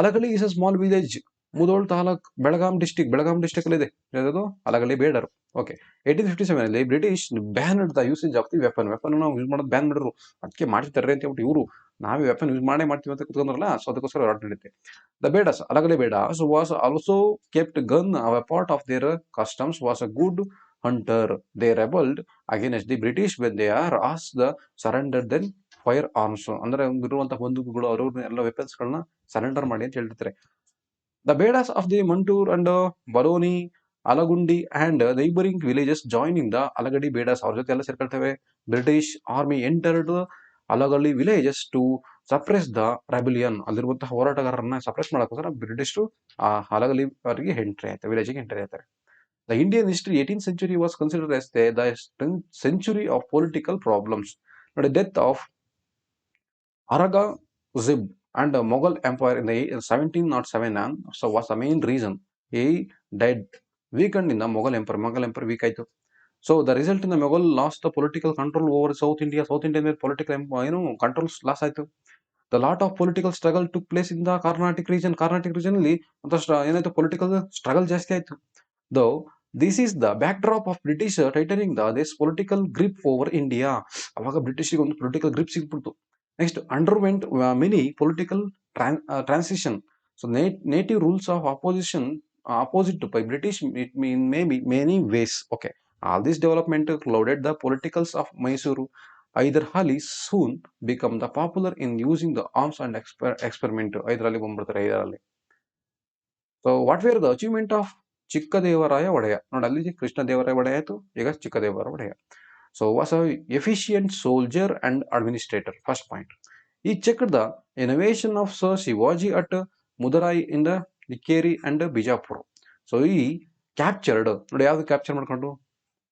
Halagali is a small village, Mudhol taluk, Belgaum district ಅಲ್ಲಿ ಇದೆ. ಯಾವುದು? ಅಲಗಲಿ ಬೇಡರು. ಓಕೆ, 1857 ಅಲ್ಲಿ British banned the usage of the weapon ನಾವು ಯೂಸ್ ಮಾಡೋದು ಬ್ಯಾನ್ ಮಾಡಿದ್ರು. ಅದಕ್ಕೆ ಮಾಡ್ತಿರ್ತಾರೆ ಅಂತ ಹೇಳ್ಬಿಟ್ಟು ಇವರು ನಾವೇ ವೆಪನ್ ಯೂಸ್ ಮಾಡ್ತೀವಿ ಅಂತ ಕುತ್ಕೊಂಡ್ರಲ್ಲ, ಸೊ ಅದಕ್ಕೋಸ್ಕರ ಹೋರಾಟ ನಡೆಯುತ್ತೆ. The Bedas, Halagali Bedas was also kept gun. A part of their customs was a good hunter. They rebelled against the British when they are ask the surrender then firearms. ಅಂದ್ರೆ ಇರುವಂತಹ ಬಂದೂಕುಗಳು ಅವ್ರ ಎಲ್ಲ weapons ಗಳನ್ನ ಸರೆಂಡರ್ ಮಾಡಿ ಅಂತ ಹೇಳ್ತಿರ್ತಾರೆ. The Bedas of the Mantur and Baroni, Alagundi and neighbouring villages joining the Halagali Bedas. ಅವ್ರ ಜೊತೆ ಎಲ್ಲ ಸೇರ್ಕೊಳ್ತೇವೆ. British army entered Halagali villages to suppress the rebellion. ಅಲ್ಲಿರುವಂತಹ ಹೋರಾಟಗಾರರನ್ನ ಸಪ್ರೆಸ್ ಮಾಡೋಕ್ಕೋಸ್ಕರ ಬ್ರಿಟಿಷರು ಆ ಅಲಗಲಿ ಅವರಿಗೆ ಎಂಟ್ರಿ ಆಯ್ತಾರೆ, ವಿಲೇಜ್ಗೆ ಎಂಟ್ರಿ ಆಯ್ತಾರೆ. The Indian history 18th century was considered as the century of political problems. ನೋಡಿ, death of Aurangzeb and the Mughal Empire in the 1707 so was the main reason he died. Weakened in the Mughal Empire weak ಆಯ್ತು. So the result in the Mughal lost the political control over South India ಮೇಲೆ political control loss ಆಯ್ತು. The lot of political struggle took place in the Carnatic region ಅಲ್ಲಿ ಒಂದಷ್ಟು ಏನಾಯ್ತು, political struggle ಜಾಸ್ತಿ ಆಯ್ತು. Though this is the backdrop of British tightening this political grip over India. ಅವಾಗ ಬ್ರಿಟಿಷಿಗೆ ಒಂದು political grip ಸಿಕ್ಬಿಡ್ತು. Next, underwent many political transition. So native rules of opposite by British in maybe many ways. Okay, all this development clouded the politicals of Mysuru. Hyder Ali soon become the popular in using the arms and experiment. Hyder Ali ಬಂದ್ಬಿಡ್ತಾರೆ, Hyder Ali. So what were the achievement of Chikkadevaraya ಒಡೆಯ? ನೋಡಿ, ಅಲ್ಲಿ ಕೃಷ್ಣದೇವರಾಯ ಒಡೆಯ ಆಯ್ತು, ಈಗ ಚಿಕ್ಕದೇವರಾಯ ಒಡೆಯ. So was a efficient soldier and administrator. First point. He checked the innovation of Sir Shivaji at Mudarai in the Nikeri and Bijapur. So he captured, ನೋಡಿ ಯಾವ್ದು capture ಮಾಡ್ಕೊಂಡು,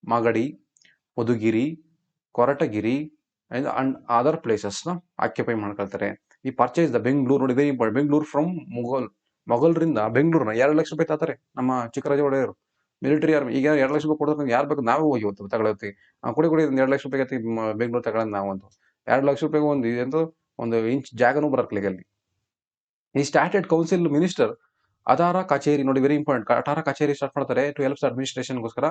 Magadi, Madhugiri, Koratagere and other places ನ ಆಕ್ಯುಪೈ ಮಾಡ್ಕೊಳ್ತಾರೆ. ಈ purchase the Bengaluru. ನೋಡಿ, very important. Bengaluru from ಮೊಘಲರಿಂದ ಬೆಂಗಳೂರನ್ನ 2 ಲಕ್ಷ ರೂಪಾಯಿ ತಾತಾರೆ ನಮ್ಮ ಚಿಕ್ಕರಾಜ ಒಡೆಯರು. ಮಿಲಿಟರಿ ಆರ್ಮಿ ಈಗ 2 ಲಕ್ಷ ರೂಪಾಯಿ ಕೊಡೋದು ಯಾರು ಬೇಕು, ನಾವೇ ಹೋಗಿ ಇವತ್ತು ತಗೊಳ್ತೀವಿ. ಕೊಡಿ 2 ಲಕ್ಷ ರೂಪಾಯಿ ಬೆಂಗಳೂರು ತಗೊಳ್ಳೋದು ನಾವಂತೂ. 2 ಲಕ್ಷ ರೂಪಾಯಿಗೆ ಒಂದು ಇಂಚ್ ಜಾಗನೂ ಬರಕ್ಲಿಗೆ ಅಲ್ಲಿ. ಈ ಸ್ಟಾರ್ಟೆಡ್ ಕೌನ್ಸಿಲ್ ಮಿನಿಸ್ಟರ್ ಅದಾರ ಕಚೇರಿ. ನೋಡಿ, very important. Athara Kacheri start ಮಾಡ್ತಾರೆ ಟು ಹೆಲ್ಪ್ ಅಡ್ಮಿನಿಸ್ಟ್ರೇಷನ್ಗೋಸ್ಕರ.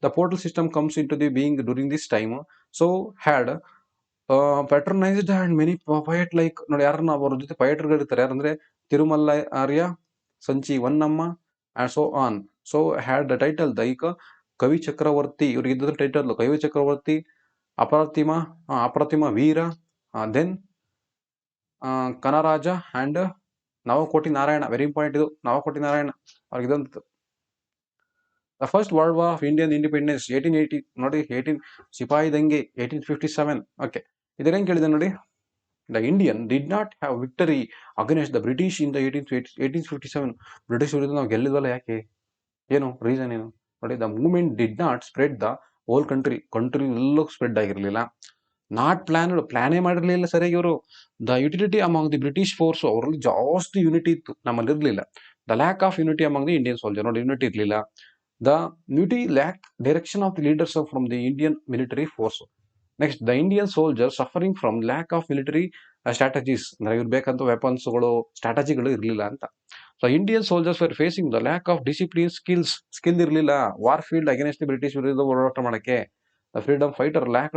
The postal system comes in to the being during this time. So had patronized and many poet like, ನೋಡಿ ಯಾರನ್ನ ಅವ್ರ ಜೊತೆ ಪೊಯೆಟ್ಗಳು ಇರ್ತಾರೆ. ಯಾರಂದ್ರೆ Tirumala Arya, Sanchi Honnamma and so on. So had the title ದೈಕ ಕವಿ ಚಕ್ರವರ್ತಿ. ಇವ್ರಿಗೆ ಇದ್ದ ಟೈಟಲ್ ಕವಿ ಚಕ್ರವರ್ತಿ, ಅಪ್ರತಿಮ ವೀರ, ದೆನ್ ಕನರಾಜ and Navakoti Narayana. Very important ಇದು, ನವಕೋಟಿ ನಾರಾಯಣ ಅವ್ರಿಗೆ ಇದಂತ. The first world war of Indian independence 1880. ನೋಡಿ, 18 ಸಿಪಾಯಿ ದಂಗೆ 1857. ಓಕೆ, ಇದೇನ್ ಕೇಳಿದೆ ನೋಡಿ. The Indian did not have victory against the British in the 1857. British ವಿರುದ್ಧ ನಾವು ಗೆಲ್ಲಿದ್ವಲ್ಲ, ಯಾಕೆ, ಏನು ರೀಸನ್ ಏನು ನೋಡಿ. The movement did not spread the whole country ಎಲ್ಲೂ ಸ್ಪ್ರೆಡ್ ಆಗಿರ್ಲಿಲ್ಲ. ನಾಟ್ ಪ್ಲಾನೇ ಮಾಡಿರ್ಲಿಲ್ಲ ಸರಿಯಾಗಿ ಇವರು. The utility among the British force, ಅವರಲ್ಲಿ ಜಾಸ್ತಿ ಯೂನಿಟಿ ಇತ್ತು, ನಮ್ಮಲ್ಲಿ ಇರ್ಲಿಲ್ಲ. The lack of unity among the Indian soldier. ನೋಡಿ, ಯೂನಿಟಿ ಇರ್ಲಿಲ್ಲ. The unity lac direction of the leaders from the Indian military force. Next, the Indian soldier suffering from lack of military strategies. ಅಂದ್ರೆ ಇವ್ರು ಬೇಕಂತ ವೆಪನ್ಸ್ಗಳು ಸ್ಟ್ರಾಟಜಿಗಳು ಇರಲಿಲ್ಲ ಅಂತ. So Indian soldiers were facing the lack of discipline skill ಇರಲಿಲ್ಲ. War field against the British ವಿರುದ್ಧ ಹೋರಾಟ ಮಾಡಕ್ಕೆ. The freedom fighter lack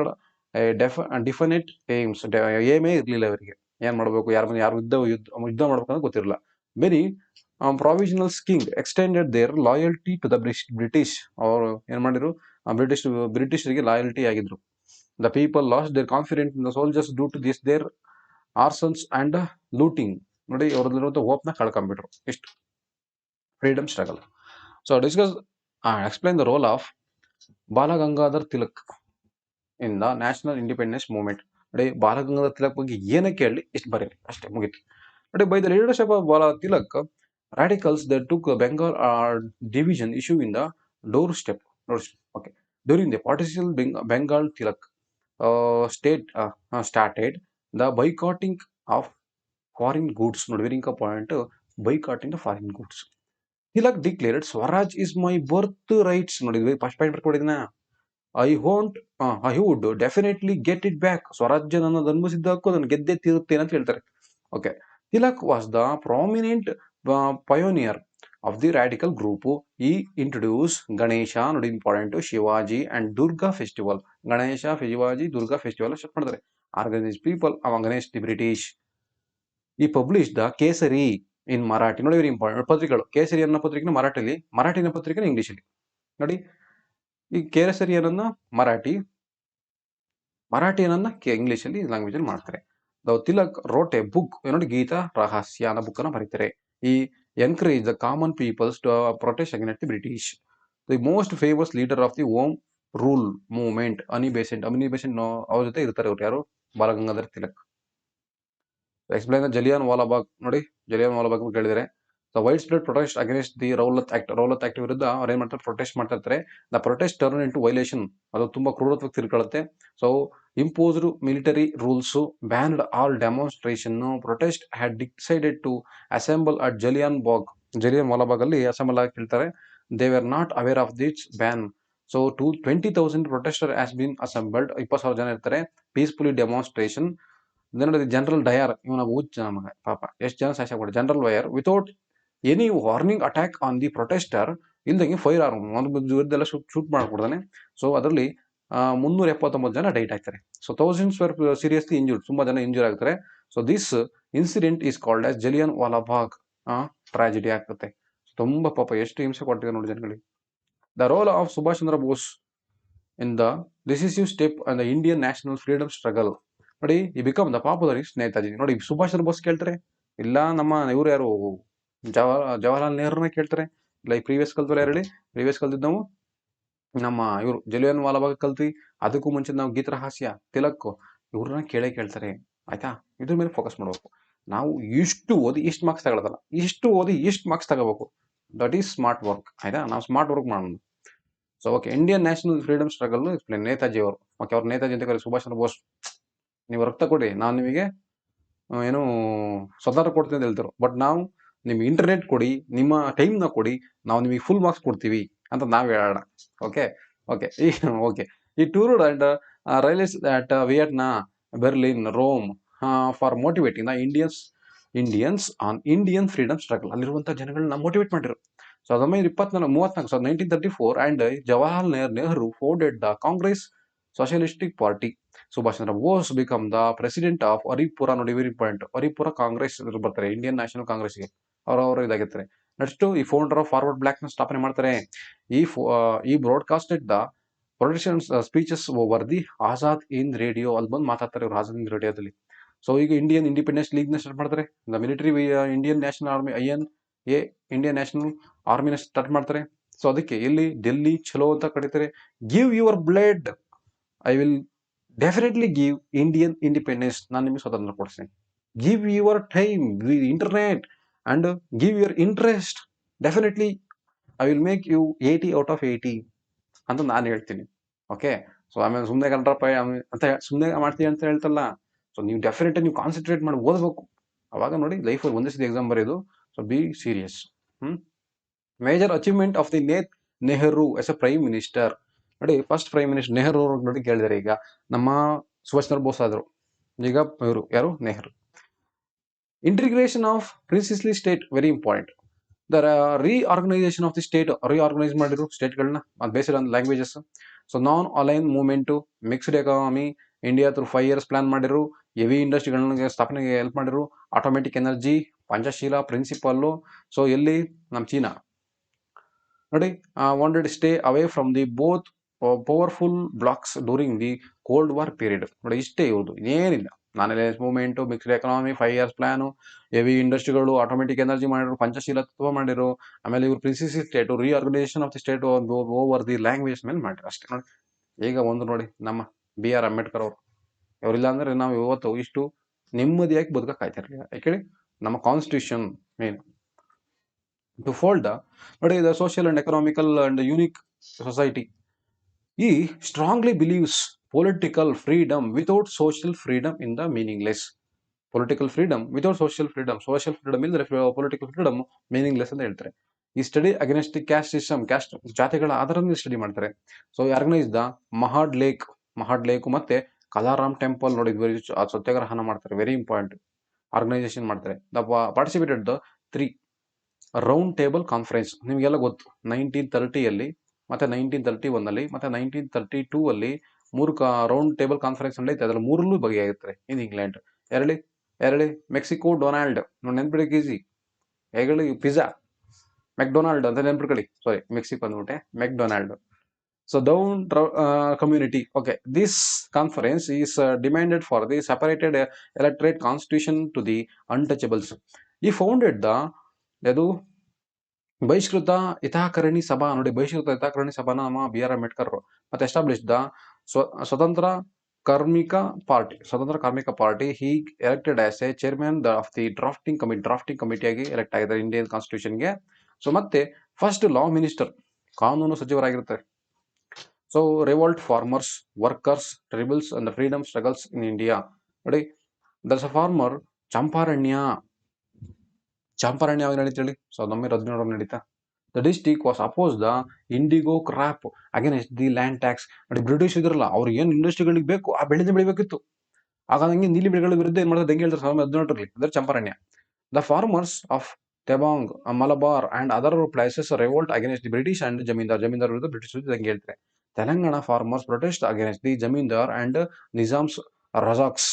definite aims, ಏಮೇ ಇರಲಿಲ್ಲ ಅವರಿಗೆ. ಏನ್ ಮಾಡಬೇಕು, ಯಾರು ಯುದ್ಧ ಮಾಡ್ಬೇಕು ಅಂತ ಗೊತ್ತಿರಲಿಲ್ಲ. Many provisional king extended their loyalty to the British. ಅವರು ಏನ್ ಮಾಡಿದ್ರು, ಬ್ರಿಟಿಷರಿಗೆ ಲಾಯಲ್ಟಿ ಆಗಿದ್ರು. The people lost their confidence in the soldiers due to this their arsons and looting. ನೋಡಿ, ಅವ್ರಲ್ಲಿರುವಂತ ಹೋಪ್ನ ಕಳ್ಕೊಂಡ್ಬಿಟ್ರು. ಇಷ್ಟು freedom struggle. So discuss explain the role of Balagangadhar Tilak in the national independence movement. ನೋಡಿ, ಬಾಲಗಂಗಾಧರ್ ತಿಲಕ್ ಬಗ್ಗೆ ಏನಕ್ಕೆ ಹೇಳಿ, ಇಷ್ಟು ಬರೀರಿ ಅಷ್ಟೇ, ಮುಗಿತು. ನೋಡಿ, ಬೈ ದ ಲೀಡರ್ಶಿಪ್ ಆಫ್ ಬಾಲ Tilak, radicals that took Bengal division issue in the doorstep. Okay, during the partition, Bengal Tilak started the boycotting of foreign goods. Not very important. Boycotting the foreign goods. Tilak declared, "Swaraj is my birthright." Not very first point. I would definitely get it back. ಸ್ವರಾಜ್ಯ ನನ್ನ ಜನ್ಮಸಿದ್ಧ ಹಕ್ಕು, ನಾನು ಗೆದ್ದೇ ತೀರುತ್ತೇನೆ ಅಂತ ಹೇಳ್ತಾರೆ. Okay, Tilak was the prominent pioneer of the radical group. He introduced Ganesha, not important, Shivaji and Durga festival. Ganesha, Shivaji, Durga festival start ಮಾಡ್ತಾರೆ. Organized people against the British. He published the Kesari in Marathi. ನೋಡಿ, very important ಪತ್ರಿಕೆಗಳು. ಕೇಸರಿ ಅನ್ನೋ ಪತ್ರಿಕೆನ ಮರಾಠಿಲಿ, ಮರಾಠಿನ ಪತ್ರಿಕೆನ ಇಂಗ್ಲಿಷಲ್ಲಿ. ನೋಡಿ, ಈ ಕೇಸರಿ ಅನ್ನೋದನ್ನ ಮರಾಠಿಯನ್ನ ಇಂಗ್ಲಿಷಲ್ಲಿ ಲ್ಯಾಂಗ್ವೇಜ್ ಅಲ್ಲಿ ಮಾಡ್ತಾರೆ. ತಿಲಕ್ ರೋಟ್ ಎ ಬುಕ್, ನೋಡಿ, ಗೀತಾ ರಹಸ್ಯ ಅನ್ನೋ ಬುಕ್ ಅನ್ನ ಬರೀತಾರೆ. ಈ encourage the common peoples to protest against the British. The most famous leader of the home rule movement Annie Besant ಅವ್ರ ಜೊತೆ ಇರ್ತಾರೆ. ಅವ್ರು ಯಾರು? ಬಾಲಗಂಗಾಧರ್ ತಿಲಕ್. Explain the Jallian Walabagh. ನೋಡಿ, ಜಲಿಯನ್ ವಾಲಾಬಾಗ್ ಕೇಳಿದರೆ the wide spread protest against the Rowlatt Act. Rowlatt Act ವಿರುದ್ಧ ಅವ್ರು ಏನ್ ಮಾಡ್ತಾರೆ, ಪ್ರೊಟೆಸ್ಟ್ ಮಾಡ್ತಾ ಇರ್ತಾರೆ. The protest turn into violation, ಅದು ತುಂಬಾ ಕ್ರೂರತ್ವಕ್ಕೆ ತಿರ್ಕೊಳ್ಳುತ್ತೆ. So imposed military rules, banned all demonstration. Protest had decided to assemble at Jallian Wala Bagh ಅಲ್ಲಿ ಅಸೆಂಬಲ್ ಆಗಿ ಹೇಳ್ತಾರೆ. They were not aware of this ban. So 20,000 protesters has been assembled. 20,000 ಜನ ಇರ್ತಾರೆ. Peacefully demonstration. Then the General Dyer, ಇವನ ಹುಚ್ಚ ನಮಗ ಪಾಪ, ಎಷ್ಟು ಜನ ಸಾಯ್ಸ ಕೊಡ. General Dyer without any warning attack on the protester, ಇಲ್ದಂಗೆ ಫೈರ್ ಆರ್ಮ್ ಒಂದು ವಿರುದ್ಧ ಶೂಟ್ ಮಾಡ್ಕೊಡ್ತಾನೆ. ಸೊ ಅದರಲ್ಲಿ 379 ಜನ ಡೈಟ್ ಆಗ್ತಾರೆ. So thousands were seriously injured, ತುಂಬಾ ಜನ ಇಂಜೂರ್ ಆಗ್ತಾರೆ. So this incident is called as Jallian Walabagh tragedy ಆಗ್ತದೆ. ತುಂಬಾ ಪಾಪ ಎಷ್ಟು ಹಿಂಸೆ ಕೊಟ್ಟಿದೆ ನೋಡಿ ಜನಗಳಿಗೆ. The role of Subhash Chandra Bose in the decisive step and the Indian national freedom struggle. ನೋಡಿ, ಈ ಬಿಕಮ್ ದ ಪಾಪ್ಯುಲರಿಸ್ಟ್ ನೇತಾಜಿ. ನೋಡಿ, ಸುಭಾಷ್ ಚಂದ್ರ ಬೋಸ್ ಕೇಳ್ತಾರೆ, ಇಲ್ಲ ನಮ್ಮ ಇವ್ರು ಯಾರು ಜವಾಹರ್ಲಾಲ್ ನೆಹರೂನ ಕೇಳ್ತಾರೆ. ಇಲ್ಲ ಈ ಪ್ರೀವಿಯಸ್ ಕಲ್ತವ್ರು ಯಾರು ಹೇಳಿ? ಪ್ರೀವಿಯಸ್ ಕಲ್ತಿದ್ ನಾವು ನಮ್ಮ ಇವರು ಜಲಿಯನ್ ವಾಲಾಬಾಗ್ ಕಲ್ತ್ವಿ. ಅದಕ್ಕೂ ಮುಂಚೆ ನಾವು ಗೀತ ರಹಸ್ಯ, ತಿಲಕ್, ಇವ್ರನ್ನ ಕೇಳ್ತಾರೆ. ಆಯ್ತಾ? ಇದ್ರ ಮೇಲೆ ಫೋಕಸ್ ಮಾಡ್ಬೇಕು. ನಾವು ಇಷ್ಟು ಓದಿ ಇಷ್ಟು ಮಾರ್ಕ್ಸ್ ತಗೊಳ್ಳೋದಲ್ಲ, ಇಷ್ಟು ಓದಿ ಇಷ್ಟು ಮಾರ್ಕ್ಸ್ ತಗೋಬೇಕು. That is smart work. ಆಯ್ತಾ? ನಾವು ಸ್ಮಾರ್ಟ್ ವರ್ಕ್ ಮಾಡೋಣ. So okay, Indian national freedom struggle explain. Netaji ಅವರು, ಓಕೆ, ಅವ್ರ ನೇತಾಜಿ ಅಂತ ಕರೀತಾರೆ. ಸುಭಾಷ್ ಚಂದ್ರ ಬೋಸ್, ನೀವು ರಕ್ತ ಕೊಡಿ, ನಾನು ನಿಮಗೆ ಏನು ಸ್ವತಂತ್ರ ಕೊಡ್ತೀನಿ ಅಂತ ಹೇಳ್ತಾರೆ. ಬಟ್ ನಾವು ನಿಮ್ಗೆ ಇಂಟರ್ನೆಟ್ ಕೊಡಿ, ನಿಮ್ಮ ಟೈಮ್ನ ಕೊಡಿ, ನಾವು ನಿಮಗೆ ಫುಲ್ ಮಾರ್ಕ್ಸ್ ಕೊಡ್ತೀವಿ ಅಂತ ನಾವ್ ಹೇಳೋಣ. ಓಕೆ ಓಕೆ ಓಕೆ ಈ toured and rails at Vietnam, Berlin, Rome for motivating the Indians on Indian freedom struggle. ಅಲ್ಲಿರುವಂತ ಜನಗಳನ್ನ ಮೋಟಿವೇಟ್ ಮಾಡಿರು. 1934 and Jawaharlal Nehru founded the Congress socialistic party. Subhash Chandra Bose become the president of Haripura. ನೋಡಿ, ವೆರಿ ಇಂಪಾರ್ಟೆಂಟ್. ಹರಿಪುರ ಕಾಂಗ್ರೆಸ್ ಬರ್ತಾರೆ, ಇಂಡಿಯನ್ ನ್ಯಾಷನಲ್ ಕಾಂಗ್ರೆಸ್ಗೆ ಅವರು ಇದಾಗಿರ್ತಾರೆ. Next ಈ ಫೌಂಡರ್ ಆಫ್ ಫಾರ್ವರ್ಡ್ ಬ್ಲಾಕ್ ನ ಸ್ಥಾಪನೆ ಮಾಡ್ತಾರೆ. ಈ broadcasted the politicians speeches over the Azad Hind radio. ಅಲ್ಲಿ ಬಂದು ಮಾತಾಡ್ತಾರೆ ಇವರು ಆಜಾದ್ ಹಿಂದ್ ರೇಡಿಯೋದಲ್ಲಿ. ಸೊ ಈಗ ಇಂಡಿಯನ್ ಇಂಡಿಪೆಂಡೆನ್ಸ್ ಲೀಗ್ ನ ಸ್ಟಾರ್ಟ್ ಮಾಡ್ತಾರೆ. The military Indian National Army INA Indian National ಆರ್ಮಿನ ಸ್ಟಾರ್ಟ್ ಮಾಡ್ತಾರೆ. ಸೊ ಅದಕ್ಕೆ ಇಲ್ಲಿ ಡೆಲ್ಲಿ ಚಲೋ ಅಂತ ಕರೀತಾರೆ. Give your blood, I will definitely give Indian independence. ನಾನು ನಿಮಗೆ ಸ್ವತಂತ್ರ ಕೊಡ್ತೀನಿ. Give your time, internet and give your interest, definitely I will make you 80 out of 80 ಅಂತ ನಾನು ಹೇಳ್ತೀನಿ. ಓಕೆ, ಸೊ ಆಮೇಲೆ ಸುಮ್ಮನೆ ಕಂಡ್ರಪ್ಪ ಅಂತ ಸುಮ್ಮನೆ ಮಾಡ್ತೀವಿ ಅಂತ ಹೇಳ್ತಲ್ಲ. ಸೊ ನೀವು ಡೆಫಿನೆಟ್ ನೀವು ಕಾನ್ಸಂಟ್ರೇಟ್ ಮಾಡಿ ಓದಬೇಕು. ಅವಾಗ ನೋಡಿ ಲೈಫಲ್ಲಿ ಒಂದೇ ಸತಿ ಎಕ್ಸಾಮ್ ಬರೆಯೋದು. So be serious. Major achievement of the Nehru as a prime minister. ನೋಡಿ, ಫಸ್ಟ್ ಪ್ರೈಮ್ ಮಿನಿಸ್ಟರ್ ನೆಹರು ನೋಡಿ ಕೇಳಿದಾರೆ. ಈಗ ನಮ್ಮ ಸುಭಾಷ್ ಚಂದ್ರ ಬೋಸ್ ಆದ್ರು, ಈಗ ಇವರು ಯಾರು? Nehru. Integration of princely state, very important. The reorganization of the state, reorganize ಮಾಡಿದ್ರು ಸ್ಟೇಟ್ಗಳನ್ನ, based on languages. So non align movement, mixed economy, India through 5 years plan ಮಾಡಿರು, ಹೆವಿ ಇಂಡಸ್ಟ್ರಿಗಳನ್ನ ಸ್ಥಾಪನೆಗೆ ಹೆಲ್ಪ್ ಮಾಡಿರು, automatic energy, Panchsheel principle. So ಎಲ್ಲಿ ನಮ್ಮ ಚೀನಾ ನೋಡಿ, wanted stay away from the both powerful blocs during the cold war period. ನೋಡಿ ಇಷ್ಟೇ ಇವ್ರದ್ದು, ಏನಿಲ್ಲ. Non movement, mixed economy, 5 years plan, heavy ಇಂಡಸ್ಟ್ರಿಗಳು, ಆಟೋಮೆಟಿಕ್ ಎನರ್ಜಿ ಮಾಡಿರು, ಪಂಚಶೀಲ ತತ್ವ ಮಾಡಿರು. ಆಮೇಲೆ ಇವ್ರು princely state, reorganization of the state over the language ಮೇಲೆ ಮಾಡಿರು ಅಷ್ಟೇ. ನೋಡಿ ಈಗ ಒಂದು ನೋಡಿ ನಮ್ಮ BR ಅಂಬೇಡ್ಕರ್ ಅವರು, ಇವರಿಲ್ಲ ಅಂದ್ರೆ ನಾವು ಇವತ್ತು ಇಷ್ಟು ನೆಮ್ಮದಿಯಾಗಿ ಬದುಕಕ್ಕಾಯ್ತಿರ್ಲಿಲ್ಲ. ಯಾಕೆ ನಮ್ಮ ಕಾನ್ಸ್ಟಿಟ್ಯೂಷನ್ ಮೇನ್ ಟು ಫೋಲ್ಡ್ ನೋಡಿ the social and economical and unique society. ಈ strongly believes political freedom without social freedom in the meaningless. Political freedom without social freedom, social freedom ಇಲ್ಲದ್ರೆ ಪೊಲಿಟಿಕಲ್ ಫ್ರೀಡಮ್ ಮೀನಿಂಗ್ಲೆಸ್ ಅಂತ ಹೇಳ್ತಾರೆ. ಈ study against the caste system, caste ಜಾತಿಗಳ ಆಧಾರದ study ಮಾಡ್ತಾರೆ. So organise the Mahad lake ಮತ್ತೆ Kalaram temple ನೋಡಿ ಸತ್ಯಾಗ್ರಹನ ಮಾಡ್ತಾರೆ, ವೆರಿ ಇಂಪಾರ್ಟೆಂಟ್. ಆರ್ಗನೈಸೇಷನ್ ಮಾಡ್ತಾರೆ. The participated the 3 round table conference. ನಿಮಗೆಲ್ಲ ಗೊತ್ತು, 1930 ಮತ್ತೆ 1931 ಮತ್ತೆ 1932 3 ರೌಂಡ್ ಟೇಬಲ್ ಕಾನ್ಫರೆನ್ಸ್ ನಡೆಯುತ್ತೆ. ಅದ್ರಲ್ಲಿ 3ರಲ್ಲೂ ಭಾಗಿಯಾಗಿರ್ತಾರೆ ಇನ್ ಇಂಗ್ಲೆಂಡ್. ಎರಡೇ ಮೆಕ್ಸಿಕೋ ಡೊನಾಲ್ಡ್ ನೋಡಿ ನೆನ್ಪಿಡಕ್ಕೆ ಈಸಿ. ಹೇಳಿ ಪಿಜ್ಜಾ ಮೆಕ್ಡೊನಾಲ್ಡ್ ಅಂತ ನೆನ್ಪಿಡ್ಕೊಳ್ಳಿ. ಸಾರಿ, ಮೆಕ್ಸಿಕೋ ಅಂದ್ಬಿಟ್ಟೆ, McDonald. So down community. Okay, this conference is demanded for the separated electorate constitution to the untouchables. He founded the ಅದು ಬಹಿಷ್ಕೃತ ಹಿತಕಾರಣಿ ಸಭಾ ನೋಡಿ, ಬಹಿಷ್ಕೃತ ಹಿತಕಾರಣಿ ಸಭಾನ ನಮ್ಮ BR ಅಂಬೇಡ್ಕರ್ ಮತ್ತೆ establish the Swatantra Karmika party. He elected as a chairman of the drafting ಕಮಿಟಿಯಾಗಿ elect ಆಗಿದ್ದಾರೆ Indian ಕಾನ್ಸ್ಟಿಟ್ಯೂಷನ್ಗೆ. So ಮತ್ತೆ first law minister, ಕಾನೂನು ಸಚಿವರಾಗಿರ್ತಾರೆ. So revolt farmers, workers, tribals and freedom struggles in India. ನೋಡಿ ದರ್ಸ್ ಅ ಫಾರ್ಮರ್ ಚಂಪಾರಣ್ಯ ಯಾವಾಗ ನಡೀತಾ ಹೇಳಿ? 1917 ನಡೀತಾ. The district was oppose the IndiGo crop against the land tax. ನೋಡಿ ಬ್ರಿಟಿಷ್ ಇದ್ರಲ್ಲ, ಅವ್ರಿಗೆ ಏನು ಇಂಡಸ್ಟ್ರಿಗಳಿಗೆ ಬೇಕು ಆ ಬೆಳೆನೇ ಬೆಳಿಬೇಕಿತ್ತು. ಆಗ ಹಂಗೆ ನೀಲಿ ಬೆಳೆಗಳ ವಿರುದ್ಧ ಏನ್ ಮಾಡಿದ್ರೆ ಹೆಂಗೆ ಹೇಳ್ತಾರೆ 1917 ಅಂದ್ರೆ Champaran. The farmers of Tebhaga, Malabar and other places revolt against the British and zamindar ವಿರುದ್ಧ ಬ್ರಿಟಿಷ್ ವಿರುದ್ಧ ಹೆಂಗೆ ಹೇಳ್ತಾರೆ. Telangana farmers protest against the zamindar and Nizam's Razakars.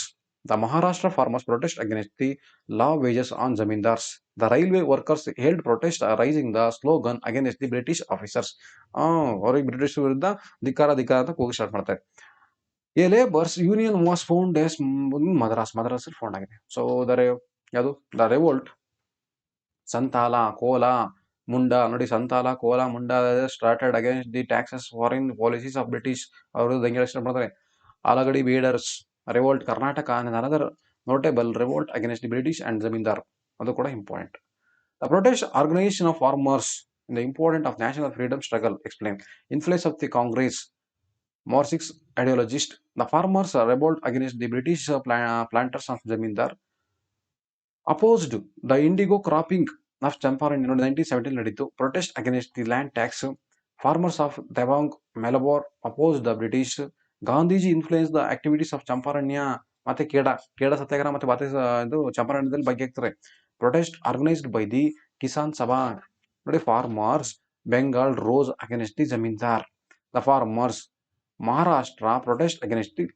The Maharashtra farmers protest against the law wages on zamindars. The railway workers held protest raising the slogan against the British officers. ಅವ್ರಿಗೆ British ವಿರುದ್ಧ ಧಿಕ್ಕಾರ ಅಂತ ಕೂಗಿ start ಮಾಡ್ತಾರೆ. A labours union was found as Madras found ಆಗಿದೆ. So the revolt Santhal, Kol, Munda ನೋಡಿ, Santhal, Kol, Munda started against the taxes foreign policies of British. ಅವರು ದಂಗೆ ಸ್ಟಾರ್ಟ್ ಮಾಡ್ತಾರೆ. Halagali Bedars revolt Karnataka and another notable revolt against the British and Zamindar. ಅದು ಕೂಡ important. The protest organization of farmers in the importance of national freedom struggle. Explain influence of the Congress Marxist ideologist. The farmers revolt against the British planters of Zamindar. Opposed the indigo cropping of Champaran in 1917 ನಡೀತು. Protest against the land tax. Farmers of Devang, Malabar opposed the British. Gandhiji influence the activities of Champaran ಮತ್ತೆ ಕೇಡ ಸತ್ಯಾಗ್ರಹ ಮತ್ತೆ ಇದು ಚಂಪಾರಣ್ಯದಲ್ಲಿ ಬಗ್ಗೆ ಆಗ್ತಾರೆ. Protest organized by the Kisan Sabha. ನೋಡಿ farmers Bengal rose against the zamindar. The farmers Maharashtra protest against the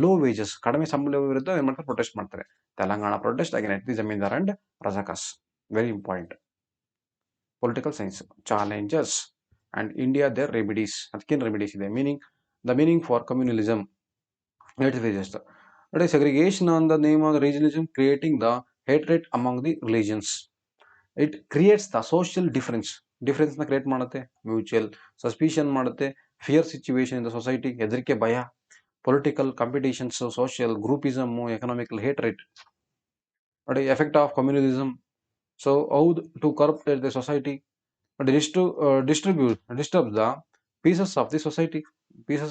low wages, ಕಡಿಮೆ ಸಂಬಳ ವಿರುದ್ಧ ಏನ್ ಮಾಡ್ತಾರೆ, ಪ್ರೊಟೆಸ್ಟ್ ಮಾಡ್ತಾರೆ. Telangana protest against the zamindar and Razakars. Very important. Political science challenges and India their remedies. ಅದಕ್ಕೇನು ರೆಮಿಡೀಸ್ ಇದೆ? The meaning for communalism. Let segregation on the name of the regionalism, creating the hatred among the religions. It creates the social difference na create ಮಾಡುತ್ತೆ, mutual suspicion ಮಾಡುತ್ತೆ, fear situation in the society, ಹೆದರಿಕೆ ಭಯ, political competitions, social groupism, economical hatred. What is effect of communalism? So how to curb the society, disturb the pieces of the society, peace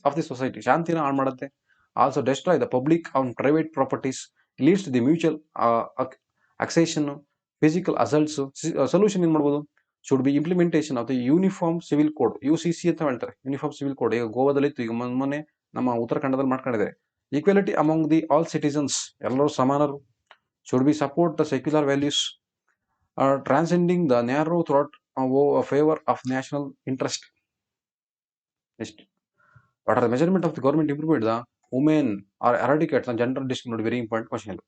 of the society, ಶಾಂತಿನ ಹಾಳು ಮಾಡುತ್ತೆ. Also destroy the public and private properties, leads to the mutual accusation, physical assaults. Solution ಏನ್ ಮಾಡ್ಬೋದು? Should be implementation of the uniform civil code, UCC ಅಂತ ಹೇಳ್ತಾರೆ, uniform civil code. ಈಗ ಗೋವಾದಲ್ಲಿ ಇತ್ತು, ಈಗ ಮೊನ್ನೆ ನಮ್ಮ ಉತ್ತರಾಖಂಡದಲ್ಲಿ ಮಾಡ್ಕೊಂಡಿದ್ದಾರೆ. Equality among the all citizens, ಎಲ್ಲರೂ ಸಮಾನರು. Should be support the secular values, transcending the narrow throat favour of national interest. What are the measurement of the government improvement the women are eradicate the gender disc ನೋಡಿ, very important question.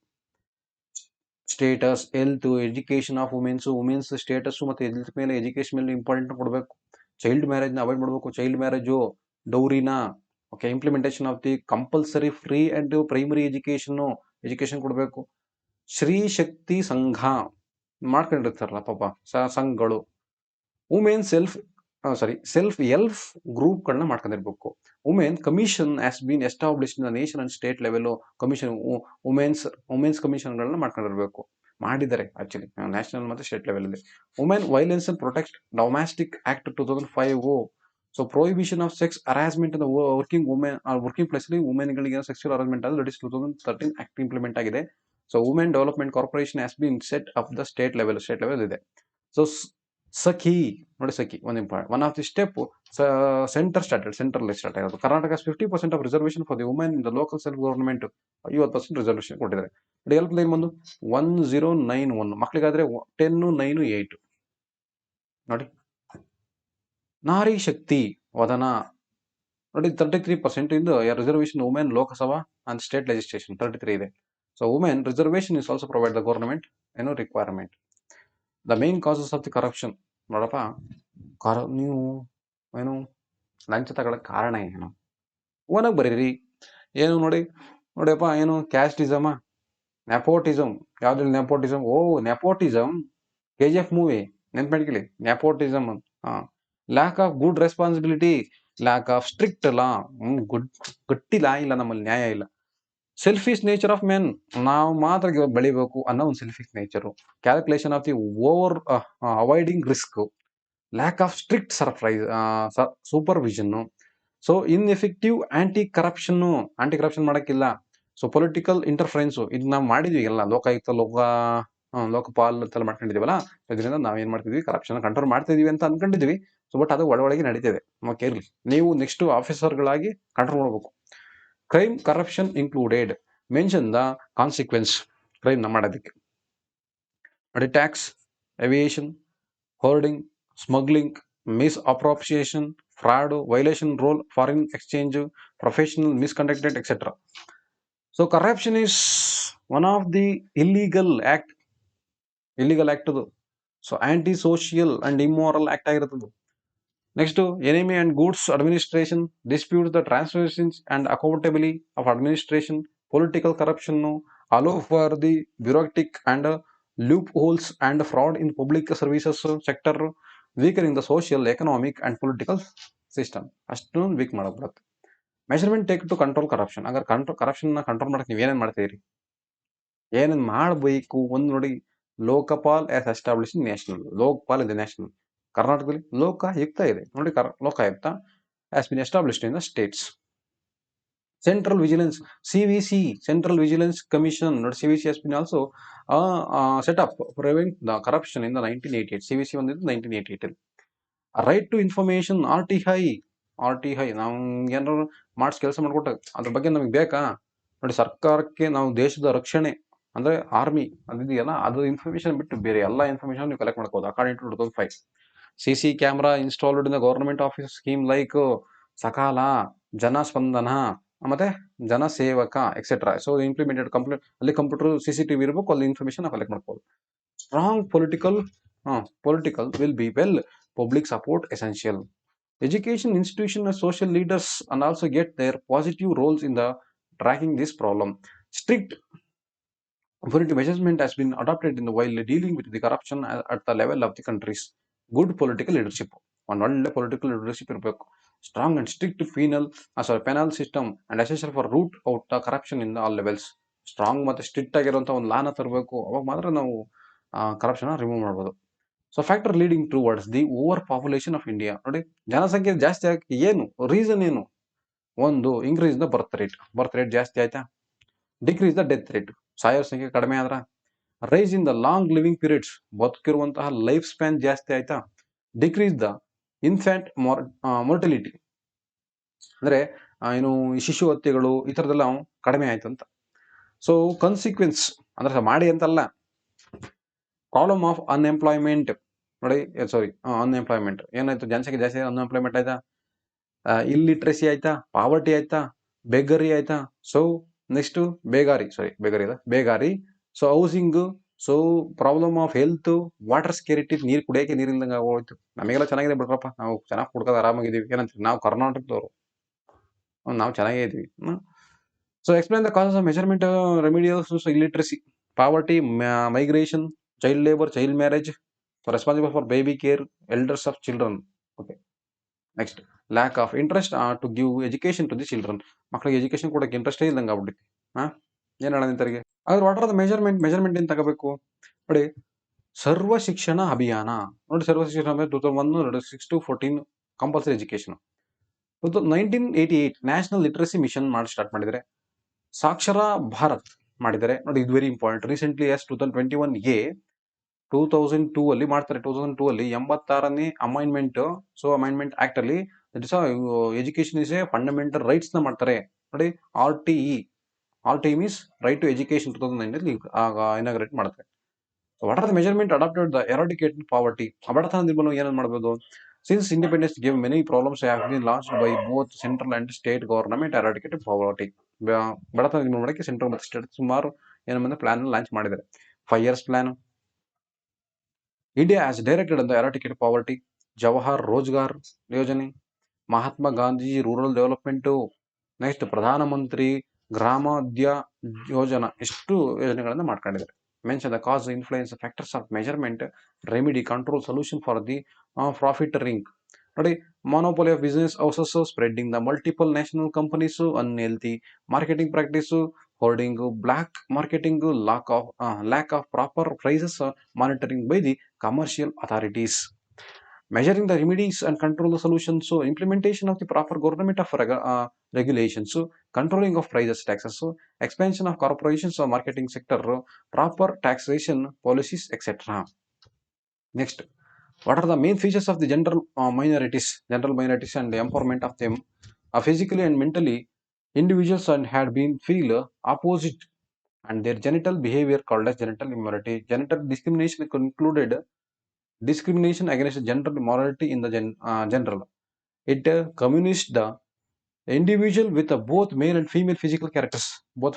Status, health, education of women's status ಮತ್ತೆ health ಮೇಲೆ, education ಮೇಲೆ important ಕೊಡಬೇಕು. Child marriage ನ avoid ಮಾಡಬೇಕು. Child marriage, ಡೌರಿನ, okay, implementation of the compulsory free and primary education ಕೊಡಬೇಕು. ಶ್ರೀ ಶಕ್ತಿ ಸಂಘ ಮಾಡ್ಕೊಂಡಿರ್ತಾರಲ್ಲ ಪಾಪ ಸಂಘಗಳು, ವುಮೆನ್ ಸೆಲ್ಫ್ ಹೆಲ್ಪ್ ಗ್ರೂಪ್ಗಳನ್ನ ಮಾಡ್ಕೊಂಡಿರ್ಬೇಕು. Women commission has been establish in the nation and state level. Commission, women's ಕಮಿಷನ್ಗಳನ್ನ ಮಾಡ್ಕೊಂಡಿರ್ಬೇಕು, ಮಾಡಿದ್ದಾರೆ ಆಕ್ಚುಲಿ ನ್ಯಾಷನಲ್ ಮತ್ತೆ ಸ್ಟೇಟ್ ಲೆವೆಲ್ ಅಲ್ಲಿ. Women violence and protect domestic act 2005. So prohibition of sex harassment in working place ಅಲ್ಲಿ women ಗಳಿಗೆ sexual harassment ಆದ್ರೆ that is 2013 act implement ಆಗಿದೆ. So women development corporation has been set up the state level ಇದೆ. So Sakhi ನೋಡಿ, Sakhi one of the step central start ಆಗೋದು. Karnataka 50% of reservation for the women in the local self government, 50% reservation ಕೊಟ್ಟಿದ್ದಾರೆ. Help line ಬಂದು 1091, ಮಕ್ಕಳಿಗಾದ್ರೆ 1098 ನೋಡಿ. ನಾರಿ ಶಕ್ತಿ ವದನ ನೋಡಿ, 33% ಇಂದ reservation women Lok Sabha and state legislation 33 ಇದೆ. So women reservation is also provide the government requirement. The main causes of the corruption ನೋಡಪ್ಪ, ನೀವು ಲಂಚ ತಗೊಳ್ಳೋಕೆ ಕಾರಣ ಏನು ಓನಾಗ ಬರೀರಿ. ಏನು ನೋಡಿಯಪ್ಪ, ಏನು ಕ್ಯಾಸ್ಟಿಸಮ್, ನೆಪೋಟಿಸಮ್. ಯಾವ್ದ್ರಲ್ಲಿ ನೆಪೋಟಿಸಮ್? ನೆಪೋಟಿಸಮ್ KGF ಮೂವಿ ನೆನ್ಪಿಟ್ಕೊಳ್ಳಿ, nepotism. Lack of good responsibility, lack of strict law, ಗಟ್ಟಿ ಲಾ ಇಲ್ಲ ನಮ್ಮಲ್ಲಿ, ನ್ಯಾಯ ಇಲ್ಲ. ಸೆಲ್ಫಿಶ್ ನೇಚರ್ ಆಫ್ ಮೆನ್, ನಾವು ಮಾತ್ರ ಬೆಳಿಬೇಕು ಅನ್ನೋ ಒಂದು selfish nature. Calculation of the avoiding risk, lack of strict supervision. So ineffective anti corruption ಮಾಡಕ್ಕಿಲ್ಲ. ಸೊ ಪೊಲಿಟಿಕಲ್ ಇಂಟರ್ಫರೆನ್ಸ್, ಇದು ನಾವು ಮಾಡಿದ್ವಿ ಎಲ್ಲ, ಲೋಕಾಯುಕ್ತ, ಲೋಕಪಾಲ್ ಅಂತೆಲ್ಲ ಮಾಡ್ಕೊಂಡಿದೀವಲ್ಲ. ಇದರಿಂದ ನಾವೇನ್ ಮಾಡ್ತಿದ್ವಿ, ಕರಪ್ಷನ್ ಕಂಟ್ರೋಲ್ ಮಾಡ್ತಿದೀವಿ ಅಂತ ಅನ್ಕೊಂಡಿದ್ವಿ. ಸೊ ಬಟ್ ಅದು ಒಳಗೆ ನಡೀತಿದೆ, ಓಕೆ ಇರ್ಲಿ. ನೀವು ನೆಕ್ಸ್ಟ್ ಆಫೀಸರ್ಗಳಾಗಿ ಕಂಟ್ರೋಲ್ ಮಾಡಬೇಕು. Crime corruption included, mention the consequence crime ಮಾಡೋದಕ್ಕೆ ನೋಡಿ. Tax aviation, hoarding, smuggling, misappropriation, fraud, violation role, foreign exchange, professional misconducted, etc. So corruption is one of the illegal act ಅದು. So anti social and immoral act ಆಗಿರುತ್ತದೆ. Next, enemy and goods administration, dispute the transgressions and accountability of administration, political corruption, allow for the bureaucratic and loop holes and fraud in public services sector, weakening the social, economic and political system. ಅಷ್ಟೊಂದು weak ಮಾಡಕ್ಬಿಡುತ್ತೆ. Measurement take to control corruption. ಹಾಗಾದ್ರೆ corruption control ಮಾಡಕ್ಕೆ ನೀವು ಏನೇನು ಮಾಡ್ತೀರಿ, ಏನೇನು ಮಾಡಬೇಕು? ಒಂದು ನೋಡಿ, Lokpal as establish national, Lokpal ಇದೆ ನ್ಯಾಷನಲ್. ಕರ್ನಾಟಕದಲ್ಲಿ ಲೋಕಾಯುಕ್ತ ಇದೆ ನೋಡಿ, Lokayukta has been established in the States. Central vigilance, CVC, central vigilance commission ನೋಡಿ, CVC has been also set up to prevent the corruption in the 1988. CVC ಬಂದಿದ್ದು 1988. ರೈಟ್ ಟು ಇನ್ಫಾರ್ಮೇಶನ್, RTI ನಾವು ಏನಾದ್ರು ಕೆಲಸ ಮಾಡ್ಕೊಟ್ಟ ಅದ್ರ ಬಗ್ಗೆ ನಮಗೆ ಬೇಕಾ ನೋಡಿ. ಸರ್ಕಾರಕ್ಕೆ ನಾವು ದೇಶದ ರಕ್ಷಣೆ ಅಂದ್ರೆ ಆರ್ಮಿ ಅದಿದೆಯಲ್ಲ, ಅದು ಇನ್ಫಾರ್ಮೇಶನ್ ಬಿಟ್ಟು ಬೇರೆ ಎಲ್ಲ ಇನ್ಫಾರ್ಮೇಶನ್ ನೀವು ಕಲೆಕ್ಟ್ ಮಾಡ್ಕೋದು. According to 2005 CC camera installed in the government office scheme like Sakala, Janaspandana ಮತ್ತೆ Janasevaka etcetera. So implemented complete ಅಲ್ಲಿ ಕಂಪ್ಯೂಟರ್ CCTV ಇರಬೇಕು, ಅಲ್ಲಿ ಇನ್ಫಾರ್ಮೇಶನ್ ಕಲೆಕ್ಟ್ ಮಾಡ್ಕೋದು. Strong political will be well, public support essential. Education institution and social leaders and also get their positive roles in the tracking this problem. Strict punitive measurement has been adopted in the while dealing with the corruption at the level of the countries. Good political leadership, one ಒಳ್ಳೆ political leadership ಇರಬೇಕು. Strong and strict penal system and essential for root out the corruption in all levels. Strong ಮತ್ತೆ strict ಆಗಿರುವಂತ ಒಂದು ಲಾನ ತರಬೇಕು, ಅವಾಗ ಮಾತ್ರ ನಾವು corruption remove ಮಾಡ್ಬೋದು. So factor leading towards the over population of India ನೋಡಿ, ಜನಸಂಖ್ಯೆ ಜಾಸ್ತಿ ಆಗಕ್ಕೆ ಏನು ರೀಸನ್ ಏನು? ಒಂದು, ಇನ್ಕ್ರೀಸ್ ದ ಬರ್ತ್ ರೇಟ್ ಜಾಸ್ತಿ ಆಯ್ತಾ, ಡಿಕ್ರೀಸ್ ದ ಡೆತ್ ರೇಟ್, ಸಾಯೋ ಸಂಖ್ಯೆ ಕಡಿಮೆ ಆದ್ರ, rise in the long living periods, ಬದುಕಿರುವಂತಹ ಲೈಫ್ ಸ್ಪ್ಯಾನ್ ಜಾಸ್ತಿ ಆಯ್ತಾ, ಡಿಕ್ರೀಸ್ ದ ಇನ್ಫ್ಯಾಂಟ್ ಮೊರ್ಟಿಲಿಟಿ ಅಂದ್ರೆ ಏನು ಶಿಶು ಹತ್ಯೆಗಳು ಈ ತರದೆಲ್ಲ ಕಡಿಮೆ ಆಯ್ತು ಅಂತ. ಸೊ ಕನ್ಸಿಕ್ವೆನ್ಸ್ ಅಂದ್ರೆ ಮಾಡಿ ಅಂತಲ್ಲ, ಪ್ರಾಬ್ಲಮ್ ಆಫ್ ಅನ್ಎಂಪ್ಲಾಯ್ಮೆಂಟ್ ನೋಡಿ, ಅನ್ಎಂಪ್ಲಾಯ್ಮೆಂಟ್ ಏನಾಯ್ತು, ಜನಸಂಖ್ಯೆ ಜಾಸ್ತಿ, ಅನ್ಎಂಪ್ಲಾಯ್ಮೆಂಟ್ ಆಯ್ತಾ, ಇಲ್ಲಿಟ್ರಸಿ ಆಯ್ತಾ, ಪಾವರ್ಟಿ ಆಯ್ತಾ, ಬೆಗರಿ ಆಯ್ತಾ. ಸೊ ನೆಕ್ಸ್ಟ್ ಬೇಗಾರಿ ಅಲ್ಲ, beggary. So housing, so problem of health, water scarcity, ನೀರು ಕುಡಿಯೋಕೆ ನೀರಿಲ್ದಂಗೆ ಆಗೋಯ್ತು. ನಮಗೆಲ್ಲ ಚೆನ್ನಾಗಿದೆ ಬಿಡ್ರಪ್ಪ, ನಾವು ಚೆನ್ನಾಗಿ ಕುಡ್ಕೋದು ಆರಾಮಾಗಿದ್ದೀವಿ. ಏನಂತೀವಿ ನಾವು ಕರ್ನಾಟಕದವರು, ನಾವು ಚೆನ್ನಾಗೇ ಇದ್ವಿ. So explain the causes of measurement remedials illiteracy, poverty, migration, child labour, child marriage, responsible for baby care, elders of children. Okay, next lack of interest to give education to the children. ಮಕ್ಕಳಿಗೆ education ಕೊಡೋಕೆ ಇಂಟ್ರೆಸ್ಟೇ ಇಲ್ದಂಗೆ ಆಗ್ಬಿಟ್ಟು. ಏನು ಹೇಳೋಣ ಇಂಥವ್ರಿಗೆ. ಆದ್ರೆ what are the measurement ಏನು ತಗೋಬೇಕು ನೋಡಿ. ಸರ್ವ ಶಿಕ್ಷಣ ಅಭಿಯಾನ ನೋಡಿ, ಸರ್ವ ಶಿಕ್ಷಣ ಅಭಿಯಾನ 2001 6 to 14 compulsory education. 1988 national literacy mission ಮಾಡಿ ಸ್ಟಾರ್ಟ್ ಮಾಡಿದರೆ. ಸಾಕ್ಷರ ಭಾರತ್ ಮಾಡಿದ್ದಾರೆ ನೋಡಿ, ಇದು ವೆರಿ ಇಂಪಾರ್ಟೆಂಟ್. ರೀಸೆಂಟ್ಲಿ 2021 2002 ಅಲ್ಲಿ ಮಾಡ್ತಾರೆ. 2002 ಅಲ್ಲಿ 86ನೇ ಅಮೈನ್ಮೆಂಟ್. ಸೊ ಅಮೈನ್ಮೆಂಟ್ ಆಕ್ಟ್ ಅಲ್ಲಿ education is a fundamental rights ನ ಮಾಡ್ತಾರೆ ನೋಡಿ. RTE means right to education 2009 inaugurate ಮಾಡ್ತಾರೆ. What are the measurement adapted the eradicate poverty, ಬಡತನ ನಿರ್ಮೂಲನೆ ಏನೇನು ಮಾಡಬಹುದು. Since independence give many problems have been launched by both central and state government eradicated poverty. ಬಡತನ ನಿರ್ಮೂಲನೆ ಮಾಡೋಕ್ಕೆ ಸೆಂಟ್ರಲ್ ಮತ್ತು state ಸುಮಾರು ಏನು ಬಂದ ಪ್ಲಾನ್ ಲಾಂಚ್ ಮಾಡಿದ್ದಾರೆ. 5 years plan. India has directed the eradicate poverty, Jawahar Rozgar Yojana, Mahatma Gandhi rural development, next Pradhan Mantri Gramodaya Yojana, ಎಷ್ಟು ಯೋಜನೆಗಳನ್ನ ಮಾಡ್ಕೊಂಡಿದ್ದಾರೆ. Mention the cause, influence, factors of measurement, remedy, control, solution for the profiteering ನೋಡಿ. Monopoly of business houses, spreading the multiple national companies, unhealthy marketing practice, hoarding, black marketing, lack of proper prices monitoring by the commercial authorities. Measuring the remedies and control the solutions, so implementation of the proper government of regulations, so controlling of prices, taxes, so expansion of corporations or marketing sector, proper taxation policies, etc. Next, what are the main features of the general minorities and the empowerment of them? Physically and mentally, individuals and had been feel opposite and their genital behavior called as genital immorality. Genital discrimination included discrimination against gender morality in the general. It communists the individual with both male and female physical characters, both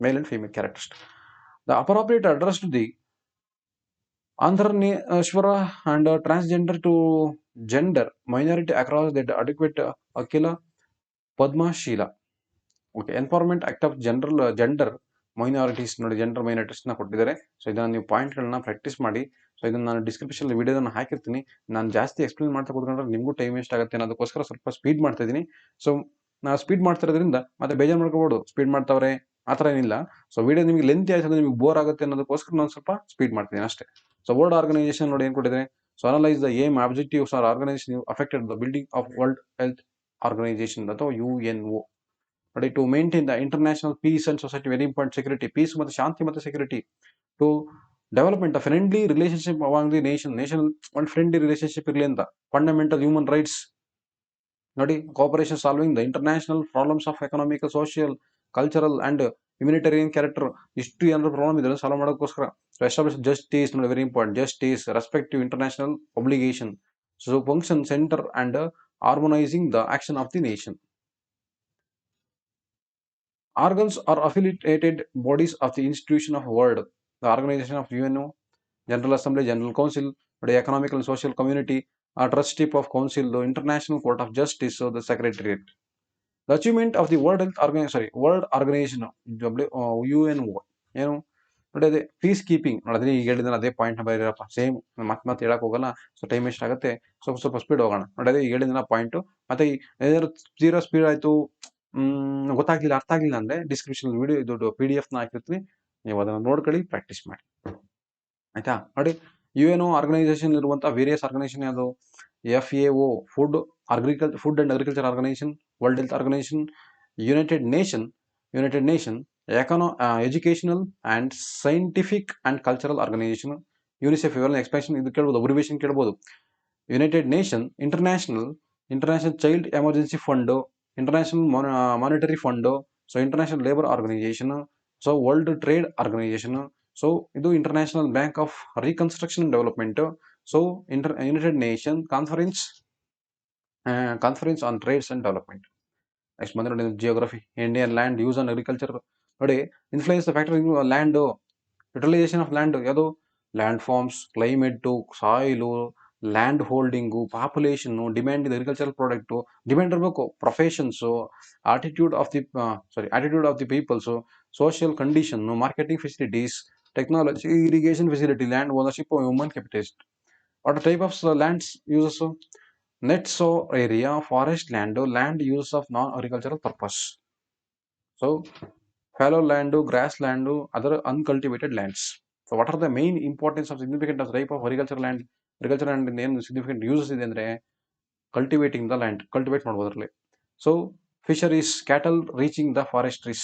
male and female characters. The appropriate address to the Andhraneshwara and transgender to gender minority across that adequate Akila Padma Sheila. Okay, Empowerment Act of Gender minorities ನೋಡಿ, gender ಮೈನಾರಿಟೀಸ್ನ ಕೊಟ್ಟಿದ್ದಾರೆ. So ಇದನ್ನು ನೀವು ಪಾಯಿಂಟ್ಗಳನ್ನ practice ಮಾಡಿ. So ಇದನ್ನು ನಾನು description ವಿಡಿಯೋದನ್ನು ಹಾಕಿರ್ತೀನಿ. ನಾನು ಜಾಸ್ತಿ ಎಕ್ಸ್ಪ್ಲೇನ್ ಮಾಡ್ತಾ ಕೂತ್ಕೊಂಡ್ರೆ ನಿಮಗೂ ಟೈಮ್ ವೇಸ್ಟ್ ಆಗುತ್ತೆ ಅನ್ನೋದಕ್ಕೋಸ್ಕರ ಸ್ವಲ್ಪ ಸ್ಪೀಡ್ ಮಾಡ್ತಾ ಇದ್ದೀನಿ. ಸೊ ನಾವು ಸ್ಪೀಡ್ ಮಾಡ್ತಿರೋದ್ರಿಂದ ಮತ್ತೆ ಬೇಜಾರು ಮಾಡ್ಕೋಬೋದು, ಸ್ಪೀಡ್ ಮಾಡ್ತಾವ್ರೆ ಆ ಥರ ಏನಿಲ್ಲ. ಸೊ ವಿಡಿಯೋ ನಿಮಗೆ ಲೆಂತ್ ಆಯ್ತು, ನಿಮಗೆ ಬೋರ್ ಆಗುತ್ತೆ ಅನ್ನೋದಕ್ಕೋಸ್ಕರ ನಾನು ಸ್ವಲ್ಪ ಸ್ಪೀಡ್ ಮಾಡ್ತೀನಿ ಅಷ್ಟೇ. ಸೊ ವರ್ಲ್ಡ್ ಆರ್ಗನೈಸೇಷನ್ ನೋಡಿ ಏನು ಕೊಟ್ಟಿದೆ. So analyse the aim, objectives are organisation affected the building of world health organisation ಅಥವಾ UNO. Ready to maintain the international peace and society, very important, security, peace ಮತ್ತು ಶಾಂತಿ ಮತ್ತು security, to development of friendly relationship among the nation ಒಂದು friendly relationship ಇರಲಿ ಅಂತ. Fundamental human rights ನೋಡಿ, cooperation solving the international problems of economical, social, cultural and humanitarian character. ಇಷ್ಟು ಏನಾದ್ರು problem ಇದೆ solve ಮಾಡೋಕ್ಕೋಸ್ಕರ. establish justice ನೋಡಿ, very important, justice, respect to international obligation, so function center and harmonizing the action of the nation. Organs are affiliated bodies of the institution of world, the organization of UNO, General Assembly, General Council, the Economical and Social Community, a trustship of Council, the International Court of Justice, so the Secretariat. The achievement of the World Organization, UNO, ಏನು ನೋಡಿ, ಅದೇ piece keeping ನೋಡಿದ್ರೆ ಈಗ ಹೇಳಿದ್ರೆ ಅದೇ ಪಾಯಿಂಟ್ನ ಬರೀರಪ್ಪ, same ಮತ್ತೆ ಹೇಳಕ್ ಹೋಗಲ್ಲ. ಸೊ ಟೈಮ್ ವೇಸ್ಟ್ ಆಗುತ್ತೆ. ಸ್ವಲ್ಪ ಸ್ಪೀಡ್ ಹೋಗೋಣ ನೋಡಿ. ಅದೇ ಈಗ ಹೇಳಿದ ಪಾಯಿಂಟು. ಮತ್ತೆ ಏನಾದ್ರು ತೀರಾ ಸ್ಪೀಡ್ ಆಯ್ತು, ಗೊತ್ತಾಗ್ಲಿಲ್ಲ, ಅರ್ಥ ಆಗ್ಲಿಲ್ಲ ಅಂದ್ರೆ ಡಿಸ್ಕ್ರಿಪ್ಷನ್ ವಿಡಿಯೋ ಇದು PDF ನ ಹಾಕಿರ್ತೀನಿ, ನೀವು ಅದನ್ನು ನೋಡ್ಕೊಳ್ಳಿ, ಪ್ರಾಕ್ಟೀಸ್ ಮಾಡಿ ಆಯ್ತಾ. ನೋಡಿ, UNO ಆರ್ಗನೈಸೇಷನ್ ಇರುವಂತಹ ವೇರಿಯಸ್ ಆರ್ಗನೈಸೇಷನ್ ಯಾವುದು. FAO food and agriculture organisation, world health organisation, united nation educational and scientific and cultural organisation, UNICEF ಇವೆಲ್ಲ ಎಕ್ಸ್ಪ್ಯಾನ್ಷನ್ ಇದು ಕೇಳ್ಬೋದು, ಅಬ್ರಿವೇಷನ್ ಕೇಳ್ಬೋದು. United nation, international child emergency fund, international monetary fund, so international labour organisation, so world trade organisation, so ಇದು international bank of reconstruction and development, so united nation conference on trades and development. Next ಬಂದ್ರೆ ನೋಡಿ geography, Indian land use and agriculture. ನೋಡಿ influence factor land utilisation of land, ಯಾವುದು land forms, climate, soil, land holding, population, demand ಇದೆ agricultural product, demand ಇರಬೇಕು, professions, attitude of the peoples, social condition, marketing facilities, technology, irrigation facility, land ownership, human capitalist. What type of lands uses? Net so area, forest land uses of non agricultural purpose. So fallow land, grassland, other uncultivated lands. So what are the main importance of significant type of agriculture land? Agriculture land ಏನು significant uses ಇದೆ ಅಂದ್ರೆ cultivating the land, cultivate ಮಾಡ್ಬೋದು ಅದರಲ್ಲಿ. So fisheries, cattle reaching the forestries,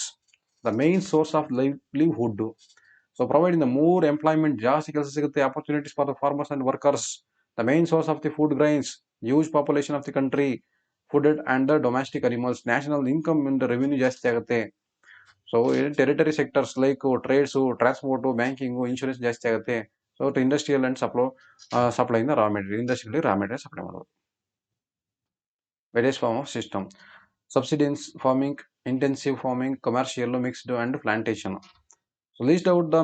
the main source of livelihood. So providing the more employment, ಜಾಸ್ತಿ ಕೆಲಸ ಸಿಗುತ್ತೆ, opportunities for the farmers and workers, the main source of the food grains, huge population of the country, food and the domestic animals, national income and the revenue ಜಾಸ್ತಿ ಆಗುತ್ತೆ. So territory sectors like trades, transport, banking, insurance ಜಾಸ್ತಿ ಆಗುತ್ತೆ. So industrial and ಸಪ್ಲೈಯಿಂದ raw material, ಇಂಡಸ್ಟ್ರಿಯಲ್ಲಿ raw material supply ಮಾಡೋದು. Various form of system: subsidence farming, intensive farming, commercial, mixed and plantation. So list out the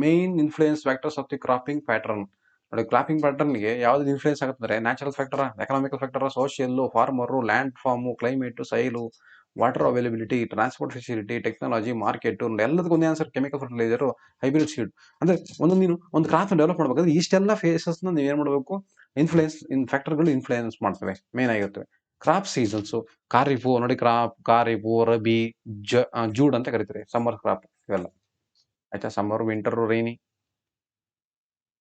main influence factors of the cropping pattern. ನೋಡಿ cropping ಪ್ಯಾಟರ್ನ್ಗೆ ಯಾವ್ದು influence ಆಗುತ್ತೆ? Natural factor, economical factor, social, farmer, land form, climate, soil, water availability, transport facility, technology, market, ಎಲ್ಲದಕ್ಕೂ ಒಂದೇ answer chemical fertiliser, hybrid seed. ಅಂದ್ರೆ ನೀನು ಒಂದು crop develop ಮಾಡಬೇಕಾದ್ರೆ ಇಷ್ಟೆಲ್ಲ ಫೇಸಸ್ನ ನೀವು ಏನು ಮಾಡಬೇಕು? ಫ್ಯಾಕ್ಟರ್ಗಳು ಇನ್ಫ್ಲೂಯೆನ್ಸ್ ಮಾಡ್ತವೆ, ಮೇನ್ ಆಗಿರ್ತವೆ. ಕ್ರಾಪ್ ಸೀಸನ್ಸ್, ಖಾರಿಫು ನೋಡಿ, ಖಾರಿಫು, ರಬಿ, ಜೂಡ್ ಅಂತ ಕರೀತಾರೆ, ಸಮ್ಮರ್ ಕ್ರಾಪ್ ಇವೆಲ್ಲ ಆಯ್ತಾ. Summer, winter, rainy.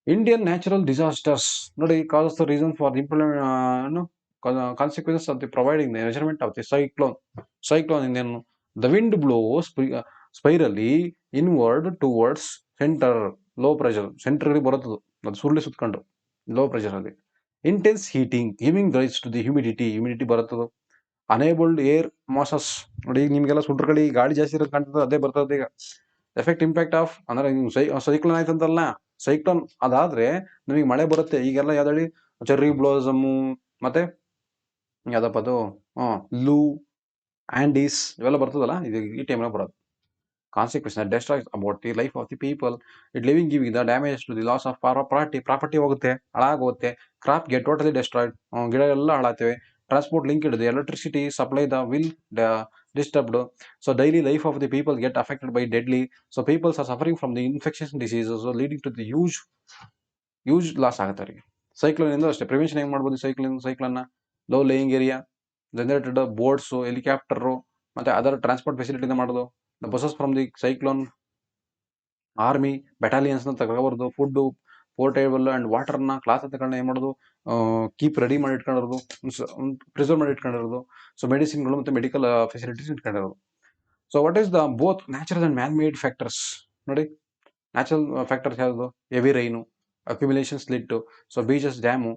Indian natural disasters ನೋಡಿ, causes the reason for consequences of the providing the measurement of the cyclone ಇಂದೇನು? the wind blows spirally inward towards center, low pressure, centre ಬರುತ್ತದೆ ಅದು ಸುರುಳಿ ಸುತ್ಕೊಂಡು low pressure ಅಲ್ಲಿ. Intense heating giving rise to the humidity ಬರುತ್ತದೆ. Enabled air masses ನೋಡಿ, ಈಗ ನಿಮ್ಗೆಲ್ಲ ಸುಂಟ್ರಗಳಿ ಗಾಳಿ ಜಾಸ್ತಿ ಇರೋದು ಕಾಣ್ತದೆ, ಅದೇ ಬರ್ತದೆ ಈಗ. ಎಫೆಕ್ಟ್ ಇಂಪ್ಯಾಕ್ಟ್ ಆಫ್ ಅಂದ್ರೆ ಸೈಕ್ಲೋನ್ ಆಯ್ತಂತಲ್ಲ, ಸೈಕ್ಲೋನ್ ಅದಾದ್ರೆ ನಿಮಗೆ ಮಳೆ ಬರುತ್ತೆ. ಈಗೆಲ್ಲ ಯಾವ್ದು ಚೆರ್ರಿ ಬ್ಲೋಸಮು, ಮತ್ತೆ ಯಾವ್ದಪ್ಪ ಅದು ಲೂ, ಆಂಡೀಸ್ ಇವೆಲ್ಲ ಬರ್ತದಲ್ಲ, ಇದು ಈ ಟೈಮ್ನಾಗ ಬರೋದು. Consequence destroys about the life of the people, it living giving the damage to the loss of property ಹೋಗುತ್ತೆ, ಹಾಳಾಗೋಗುತ್ತೆ. ಕ್ರಾಪ್ ಗೆಟ್ ಟೋಟಲಿ ಡೆಸ್ಟ್ರಾಯ್ಡ್, ಗಿಡ ಎಲ್ಲ ಹಾಳಾಗ್ತವೆ. ಟ್ರಾನ್ಸ್ಪೋರ್ಟ್ ಲಿಂಕ್ ಇಡಿದೆ, electricity supply the will disturbed. So daily life of the people get affected by deadly. So people are suffering from the infectious diseases, so leading to the huge loss ಆಗುತ್ತೆ ಅವರಿಗೆ. Cyclone ಇಂದ ಅಷ್ಟೇ prevention ಹೆಂಗ್ ಮಾಡ್ಬೋದು? Cyclone low laying area, generated boats, helicopter, ಮತ್ತೆ other transport ಫೆಸಿಲಿಟಿನ ಮಾಡೋದು. The buses from the cyclone, army battalions ನ ತಗೋಬಾರ್ದು. ಫುಡ್, ಪೋರ್ಟೇಬಲ್ ಅಂಡ್ ವಾಟರ್ನ, ಕ್ಲಾತ್ ತಗೊಂಡು ಏನ್ ಮಾಡೋದು? ಕೀಪ್ ರೆಡಿ ಮಾಡಿ ಇಟ್ಕೊಂಡಿರೋದು, ಪ್ರಿಸರ್ವ್ ಮಾಡಿ ಇಟ್ಕೊಂಡಿರೋದು. ಸೊ ಮೆಡಿಸಿನ್ಗಳು ಮತ್ತೆ ಮೆಡಿಕಲ್ ಫೆಸಿಲಿಟೀಸ್ ಇಟ್ಕೊಂಡಿರೋದು. So what is the both natural and man made factors? ನೋಡಿ ನ್ಯಾಚುರಲ್ ಫ್ಯಾಕ್ಟರ್ಸ್ ಯಾವುದು? Heavy rain, accumulation slit, so beaches, dam,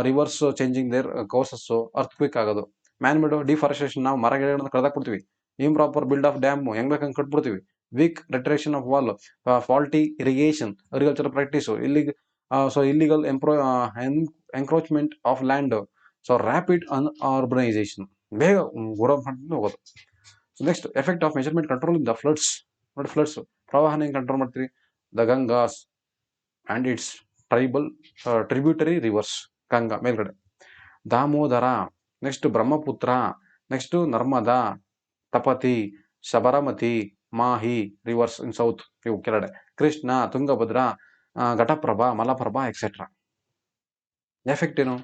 rivers changing their courses, earthquake ಆಗೋದು. Man made deforestation, ನಾವು ಮರ ಗಿಡಗಳನ್ನ ಕಳ್ದಾಕ್ಬಿಡ್ತೀವಿ. ಇಂಪ್ರಾಪರ್ ಬಿಲ್ಡ್ ಆಫ್ ಡ್ಯಾಮ್, ಹೆಂಗ್ ಬೇಕಂಗೆ ಕಟ್ಬಿಡ್ತೀವಿ. Weak retention of wall, faulty irrigation, agriculture practice, illegal encroachment of land, so rapid urbanisation, ಬೇಗ ಹೋಗೋದು. So next effect of measurement control in the floods. ನೋಡಿ ಫ್ಲಡ್ಸ್, ಪ್ರವಾಹನ ಹೆಂಗೆ ಕಂಟ್ರೋಲ್ ಮಾಡ್ತೀವಿ? The Gangas and its tributary rivers, Ganga ಮೇಲ್ಗಡೆ, Damodar, next Brahmaputra, next Narmada, Tapti, Sabarmati, Mahi rivers in south, ಇವು ಕೆಳಗಡೆ, Krishna, Tungabhadra, Ghataprabha, Malaprabha etcetera. Effect ಏನು?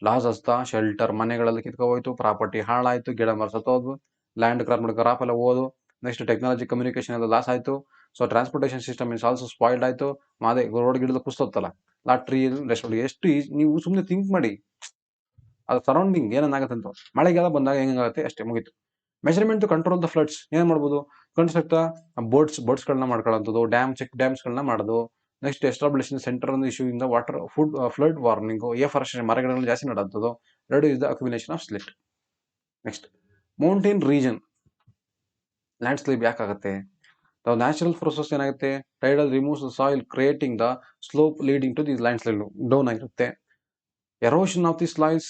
ಲಾಸ್ ಹಸ್ತ, ಶೆಲ್ಟರ್, ಮನೆಗಳಲ್ಲಿ ಕಿತ್ಕೋಯ್ತು, ಪ್ರಾಪರ್ಟಿ ಹಾಳಾಯ್ತು, ಗಿಡ ಮರ ಸತ್ತೋದ್ವು, ಲ್ಯಾಂಡ್ ಕ್ರಾಪ್ ಎಲ್ಲ ಹೋದು. ನೆಕ್ಸ್ಟ್ ಟೆಕ್ನಾಲಜಿ ಕಮ್ಯುನಿಕೇಶನ್ ಎಲ್ಲ ಲಾಸ್ ಆಯ್ತು. So transportation system is also spoiled ಆಯ್ತು. ಮಾದೇ ರೋಡ್ ಗಿಡದ ಕುಸ್ತತ್ತಲ್ಲ, ಲಾಟ್ರಿ ಎಷ್ಟು ನೀವು ಸುಮ್ಮನೆ ಥಿಂಕ್ ಮಾಡಿ, ಅದು ಸರೌಂಡಿಂಗ್ ಏನಾಗುತ್ತೆ ಅಂತ. ಮಳೆಗೆಲ್ಲ ಬಂದಾಗ ಹೆಂಗಾಗುತ್ತೆ ಅಷ್ಟೇ, ಮುಗೀತು. Measurement to control the floods ಏನ್ ಮಾಡ್ಬೋದು? ಕನ್ಸ್ಟ್ರಕ್ಟ್ ಬೋಟ್ಸ್ಗಳನ್ನ ಮಾಡ್ಕೊಳ್ಳೋದು, ಚೆಕ್ ಡ್ಯಾಮ್ಸ್ಗಳನ್ನ ಮಾಡೋದು. Next establishing centre issue in the water flood warning, afforestation, ಮರಗಳನ್ನು ಜಾಸ್ತಿ ಮಾಡೋದು. Reduce the accumulation of slit. Next mountain region landslide ಯಾಕಾಗುತ್ತೆ? ದ ನ್ಯಾಚುರಲ್ ಪ್ರೋಸೆಸ್ ಏನಾಗುತ್ತೆ, tidal removes the soil creating the slope leading to the land slide down ಆಗಿರುತ್ತೆ. Erosion of the slice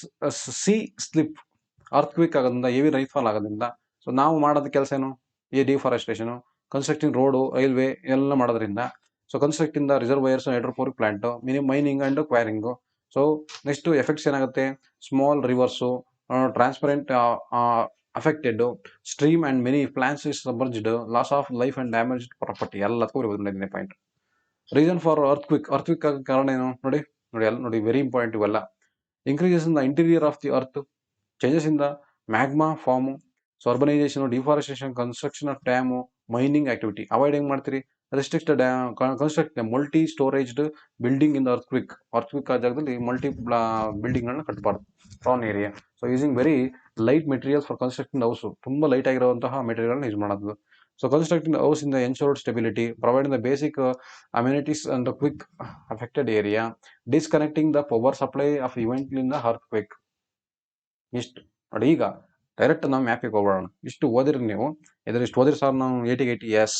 sea slip earthquake ಆಗೋದ್ರಿಂದ heavy rainfall ಆಗೋದ್ರಿಂದ. So ನಾವು ಮಾಡೋದ ಕೆಲಸ ಏನು, ಈ ಡಿಫಾರೆಸ್ಟೇಷನ್, ಕನ್ಸ್ಟ್ರಕ್ಟಿಂಗ್ ರೋಡು, ರೈಲ್ವೆ ಎಲ್ಲ ಮಾಡೋದ್ರಿಂದ. So constructing the reservoirs, hydropower plant, mining and quarrying. So next effects ಏನಾಗುತ್ತೆ, small rivers, transparent affected, stream and many plants is submerged, loss of life and damaged property ಎಲ್ಲದಕ್ಕೂ ಬರೀಬೋದು point. Reason for earthquake ಕಾರಣ ಏನು ನೋಡಿ ಎಲ್ಲ ನೋಡಿ, very important ಇವೆಲ್ಲ. Increases in the interior of the earth, changes in the magma form, so urbanisation, deforestation, construction of dam, mining activity. Avoid ಹೆಂಗ್ ಮಾಡ್ತೀರಿ, restrict construct multi storeyed building in the earthquake ಆ ಜಾಗದಲ್ಲಿ multi ಬಿಲ್ಡಿಂಗ್ಗಳನ್ನ ಕಟ್ಟಬಾರ್ದು, prone area. So using very light materials for constructing house, ತುಂಬ light ಆಗಿರುವಂತಹ ಮೆಟೀರಿಯಲ್ನ use ಮಾಡೋದು. So constructing house in the ensured stability, providing the basic amenities and the quick affected area, disconnecting the power supply of event in the earthquake. ಇಷ್ಟು ನೋಡಿ. ಈಗ direct ನಾವು ಮ್ಯಾಪಿಗೆ ಹೋಗೋಣ. ಇಷ್ಟು ಓದಿರಿ ನೀವು, ಇದ್ರ ಇಷ್ಟು ಓದಿರಿ ಸರ್ ನಾವು 80 ಎಸ್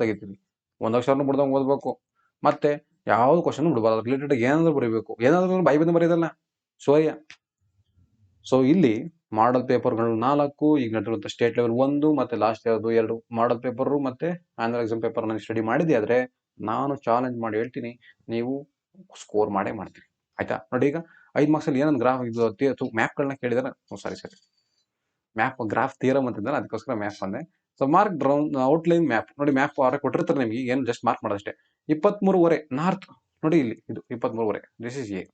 ತೆಗಿತೀವಿ. 1 ಅಕ್ಷರನೂ ಬಿಡ್ದಂಗೆ ಓದಬೇಕು. ಮತ್ತೆ ಯಾವ್ದು ಕ್ವಶನ್ ಬಿಡಬಾರ್ದು, ರಿಲೇಟೆಡ್ ಏನಾದ್ರು ಬರೀಬೇಕು, ಏನಾದ್ರು ಬಾಯಿ ಬಂದು ಬರೆಯೋದಲ್ಲ ಸೋರ್ಯ. ಸೊ ಇಲ್ಲಿ ಮಾಡಲ್ ಪೇಪರ್ಗಳು 4, ಈಗ ನಟಿರುವಂಥ ಸ್ಟೇಟ್ ಲೆವೆಲ್ 1 ಮತ್ತೆ ಲಾಸ್ಟ್ ಇರೋದು 2 ಮಾಡಲ್ ಪೇಪರು ಮತ್ತೆ ಆನ್ಯುವಲ್ ಎಕ್ಸಾಮ್ ಪೇಪರ್ ನಾನು ಸ್ಟಡಿ ಮಾಡಿದ್ದೆ ಆದ್ರೆ ನಾನು ಚಾಲೆಂಜ್ ಮಾಡಿ ಹೇಳ್ತೀನಿ, ನೀವು ಸ್ಕೋರ್ ಮಾಡೇ ಮಾಡ್ತೀರಿ. ಆಯ್ತಾ ನೋಡಿ. ಈಗ 5 ಮಾರ್ಕ್ಸಲ್ಲಿ ಏನೊಂದು ಗ್ರಾಫ್ ಇದು ಮ್ಯಾಪ್ಗಳನ್ನ ಕೇಳಿದಾರೆ, ಸರಿ ಮ್ಯಾಪ್ ಗ್ರಾಫ್ ಥಿಯರಮ್ ಅಂತಿದ್ದಾರೆ, ಅದಕ್ಕೋಸ್ಕರ ಮ್ಯಾಪ್ ಅಂದೆ. So mark drown outline map ನೋಡಿ, ಮ್ಯಾಪ್ ಅವರೇ ಕೊಟ್ಟಿರ್ತಾರೆ ನಿಮಗೆ, ಏನು ಜಸ್ಟ್ ಮಾರ್ಕ್ ಮಾಡೋದಷ್ಟೇ. 23 ನಾರ್ತ್ ನೋಡಿ, ಇಲ್ಲಿ ಇದು 23, this is a.